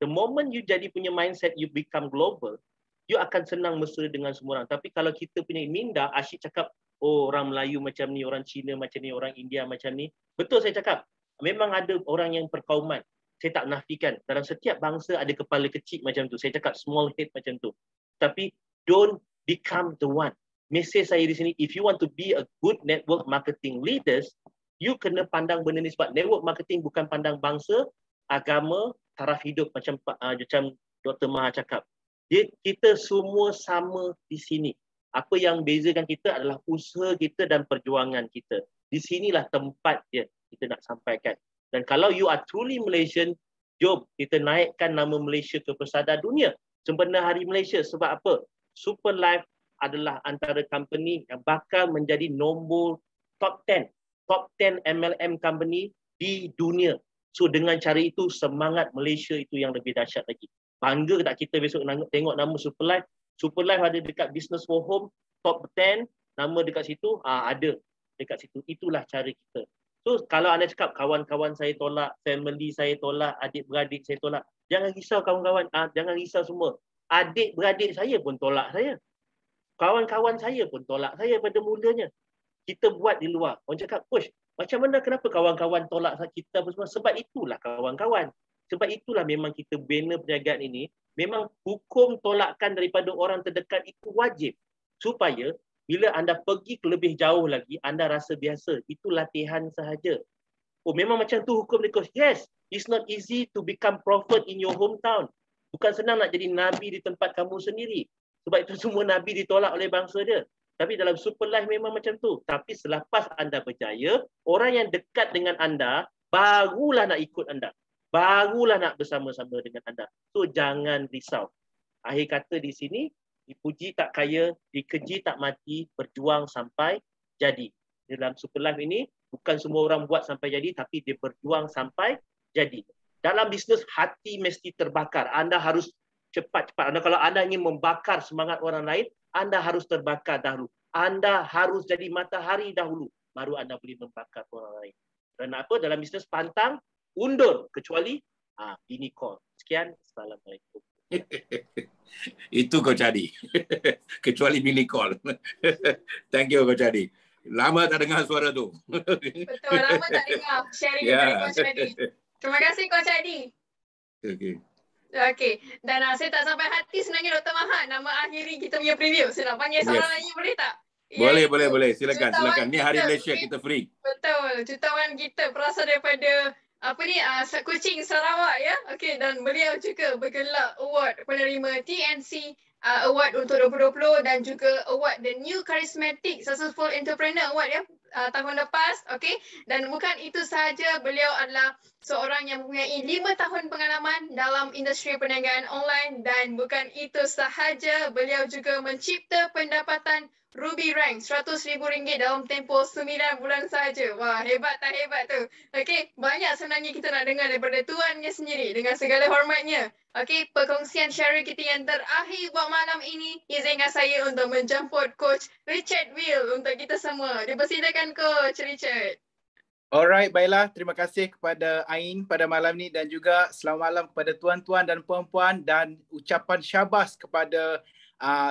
Speaker 8: The moment you jadi punya mindset, you become global, you akan senang mesra dengan semua orang. Tapi kalau kita punya minda, asyik cakap, oh orang Melayu macam ni, orang Cina macam ni, orang India macam ni. Betul saya cakap. Memang ada orang yang perkauman. Saya tak nafikan. Dalam setiap bangsa ada kepala kecil macam tu. Saya cakap small head macam tu. Tapi don't become the one. Mesej saya di sini, if you want to be a good network marketing leaders, you kena pandang benda ni sebab network marketing bukan pandang bangsa, agama, taraf hidup macam Dr. Maha cakap. Kita semua sama di sini. Apa yang bezakan kita adalah usaha kita dan perjuangan kita. Di sinilah tempat dia kita nak sampaikan. Dan kalau you are truly Malaysian, jom kita naikkan nama Malaysia ke pesada dunia. Sempena Hari Malaysia. Sebab apa? Superlife adalah antara company yang bakal menjadi nombor top 10 MLM company di dunia. So dengan cara itu, semangat Malaysia itu yang lebih dahsyat lagi. Bangga tak kita besok tengok nama Superlife? Superlife ada dekat Business for Home, top 10, nama dekat situ, ada dekat situ. Itulah cara kita. So kalau anda cakap kawan-kawan saya tolak, family saya tolak, adik-beradik saya tolak, jangan risau kawan-kawan, jangan risau semua. Adik-beradik saya pun tolak saya. Kawan-kawan saya pun tolak saya pada mulanya. Kita buat di luar. Orang cakap, coach, macam mana kenapa kawan-kawan tolak kita apa semua? Sebab itulah kawan-kawan. Sebab itulah memang kita bina perniagaan ini, memang hukum tolakan daripada orang terdekat itu wajib. Supaya bila anda pergi ke lebih jauh lagi, anda rasa biasa. Itu latihan sahaja. Oh, memang macam tu hukum dia, coach. Yes, it's not easy to become prophet in your hometown. Bukan senang nak jadi nabi di tempat kamu sendiri. Sebab itu semua nabi ditolak oleh bangsa dia. Tapi dalam Superlife memang macam tu. Tapi selepas anda berjaya, orang yang dekat dengan anda, barulah nak ikut anda. Barulah nak bersama-sama dengan anda. So jangan risau. Akhir kata di sini, dipuji tak kaya, dikeji tak mati, berjuang sampai jadi. Dalam Superlife ini, bukan semua orang buat sampai jadi, tapi dia berjuang sampai jadi. Dalam bisnes, hati mesti terbakar. Anda harus cepat-cepat. Kalau anda ingin membakar semangat orang lain, anda harus terbakar dahulu. Anda harus jadi matahari dahulu. Baru anda boleh membakar orang lain. Dan apa? Dalam bisnes pantang, undur. Kecuali, ini call. Sekian. Assalamualaikum.
Speaker 7: Itu Coach Adi. Kecuali mini call. Thank you Coach Adi. Lama tak dengar suara tu.
Speaker 1: Betul, lama tak dengar sharing dari Coach Adi. Terima kasih Coach Adi. Okey. Dan saya tak sampai hati sebenarnya Dr. Maha nak mengakhiri kita punya preview. Saya nak panggil seorang lagi, boleh tak?
Speaker 7: Boleh. Silakan. Ni Hari Malaysia kita free.
Speaker 1: Betul. Jutawan kita berasal daripada Kuching, Sarawak ya. Okey, dan beliau juga bergelak award penerima TNC award untuk 2020 dan juga award The New Charismatic Successful Entrepreneur Award ya tahun lepas. Okay. Dan bukan itu sahaja, beliau adalah seorang yang mempunyai 5 tahun pengalaman dalam industri perniagaan online, dan bukan itu sahaja, beliau juga mencipta pendapatan Ruby Rank RM100,000 dalam tempoh 9 bulan sahaja. Wah, hebat tak hebat tu. Okey, banyak sebenarnya kita nak dengar daripada tuannya sendiri dengan segala hormatnya. Okey, perkongsian sharing kita yang terakhir buat malam ini izinkan saya untuk menjemput Coach Richard Will untuk kita semua. Dipersilakan Coach Richard.
Speaker 9: Alright, baiklah. Terima kasih kepada Ain pada malam ni dan juga selamat malam kepada tuan-tuan dan puan-puan, dan ucapan syabas kepada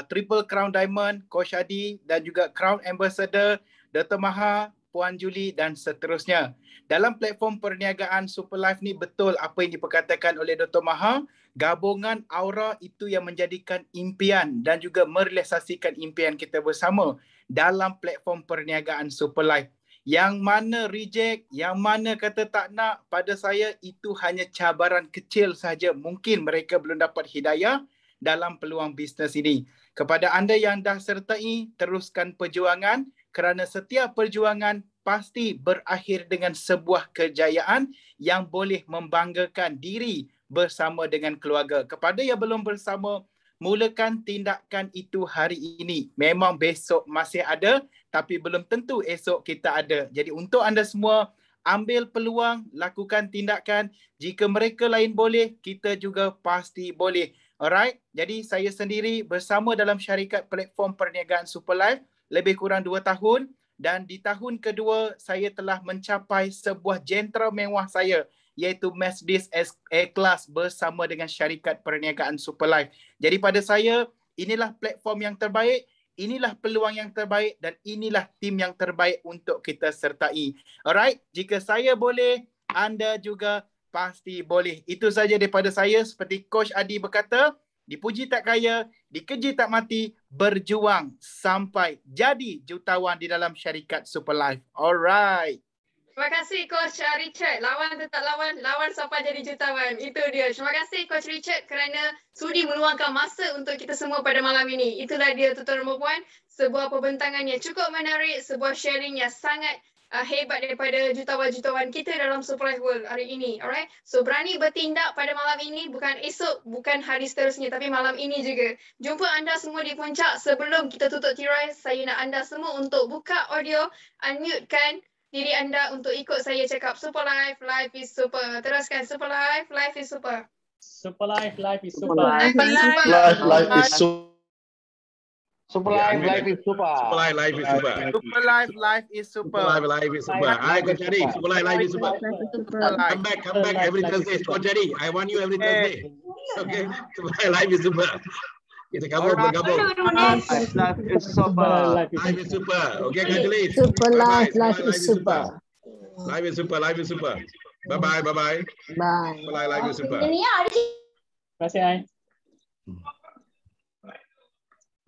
Speaker 9: Triple Crown Diamond, Coach Adi, dan juga Crown Ambassador, Dr. Maha, Puan Julie dan seterusnya. Dalam platform perniagaan Superlife ni betul apa yang diperkatakan oleh Dr. Maha, gabungan aura itu yang menjadikan impian dan juga merealisasikan impian kita bersama dalam platform perniagaan Superlife. Yang mana reject, yang mana kata tak nak, pada saya itu hanya cabaran kecil sahaja. Mungkin mereka belum dapat hidayah dalam peluang bisnes ini. Kepada anda yang dah sertai, teruskan perjuangan kerana setiap perjuangan pasti berakhir dengan sebuah kejayaan yang boleh membanggakan diri bersama dengan keluarga. Kepada yang belum bersama, mulakan tindakan itu hari ini. Memang besok masih ada, tapi belum tentu esok kita ada. Jadi untuk anda semua, ambil peluang, lakukan tindakan. Jika mereka lain boleh, kita juga pasti boleh. Alright, jadi saya sendiri bersama dalam syarikat platform perniagaan Superlife lebih kurang 2 tahun, dan di tahun kedua saya telah mencapai sebuah jentera mewah saya, iaitu Mercedes A-Class bersama dengan syarikat perniagaan Superlife. Jadi pada saya, inilah platform yang terbaik, inilah peluang yang terbaik, dan inilah tim yang terbaik untuk kita sertai. Alright, jika saya boleh, anda juga pasti boleh. Itu saja daripada saya. Seperti Coach Adi berkata, dipuji tak kaya, dikeji tak mati, berjuang sampai jadi jutawan di dalam syarikat Superlife. Alright.
Speaker 1: Terima kasih Coach Richard. Lawan tetap lawan, lawan sampai jadi jutawan. Itu dia. Terima kasih Coach Richard kerana sudi meluangkan masa untuk kita semua pada malam ini. Itulah dia tuan-tuan dan puan, sebuah pembentangan yang cukup menarik, sebuah sharing yang sangat hebat daripada jutawan-jutawan kita dalam Superlife World hari ini. Alright. So berani bertindak pada malam ini, bukan esok, bukan hari seterusnya, tapi malam ini juga. Jumpa anda semua di puncak. Sebelum kita tutup tirai, saya nak anda semua untuk buka audio, unmute-kan diri anda untuk ikut saya cakap Superlife, life is super. Teruskan Superlife, life is super.
Speaker 5: Superlife, life is super.
Speaker 1: Life is super.
Speaker 10: Life is super. Superlife, life is super.
Speaker 4: Superlife, life is super.
Speaker 9: Superlife, life is super.
Speaker 4: Superlife, life is super. Hi, Coach Adi. Superlife, life is super. Come back every Thursday. Coach Adi, I want you every Thursday. Okay. Superlife, life is super. Kita bergabung.
Speaker 10: Life is super.
Speaker 4: Life is super. Okay, congratulations.
Speaker 11: Superlife, life is super.
Speaker 4: Life is super. Life is super. Bye-bye. Bye-bye.
Speaker 11: Bye.
Speaker 4: Superlife, life is super.
Speaker 5: Terima kasih, Ai.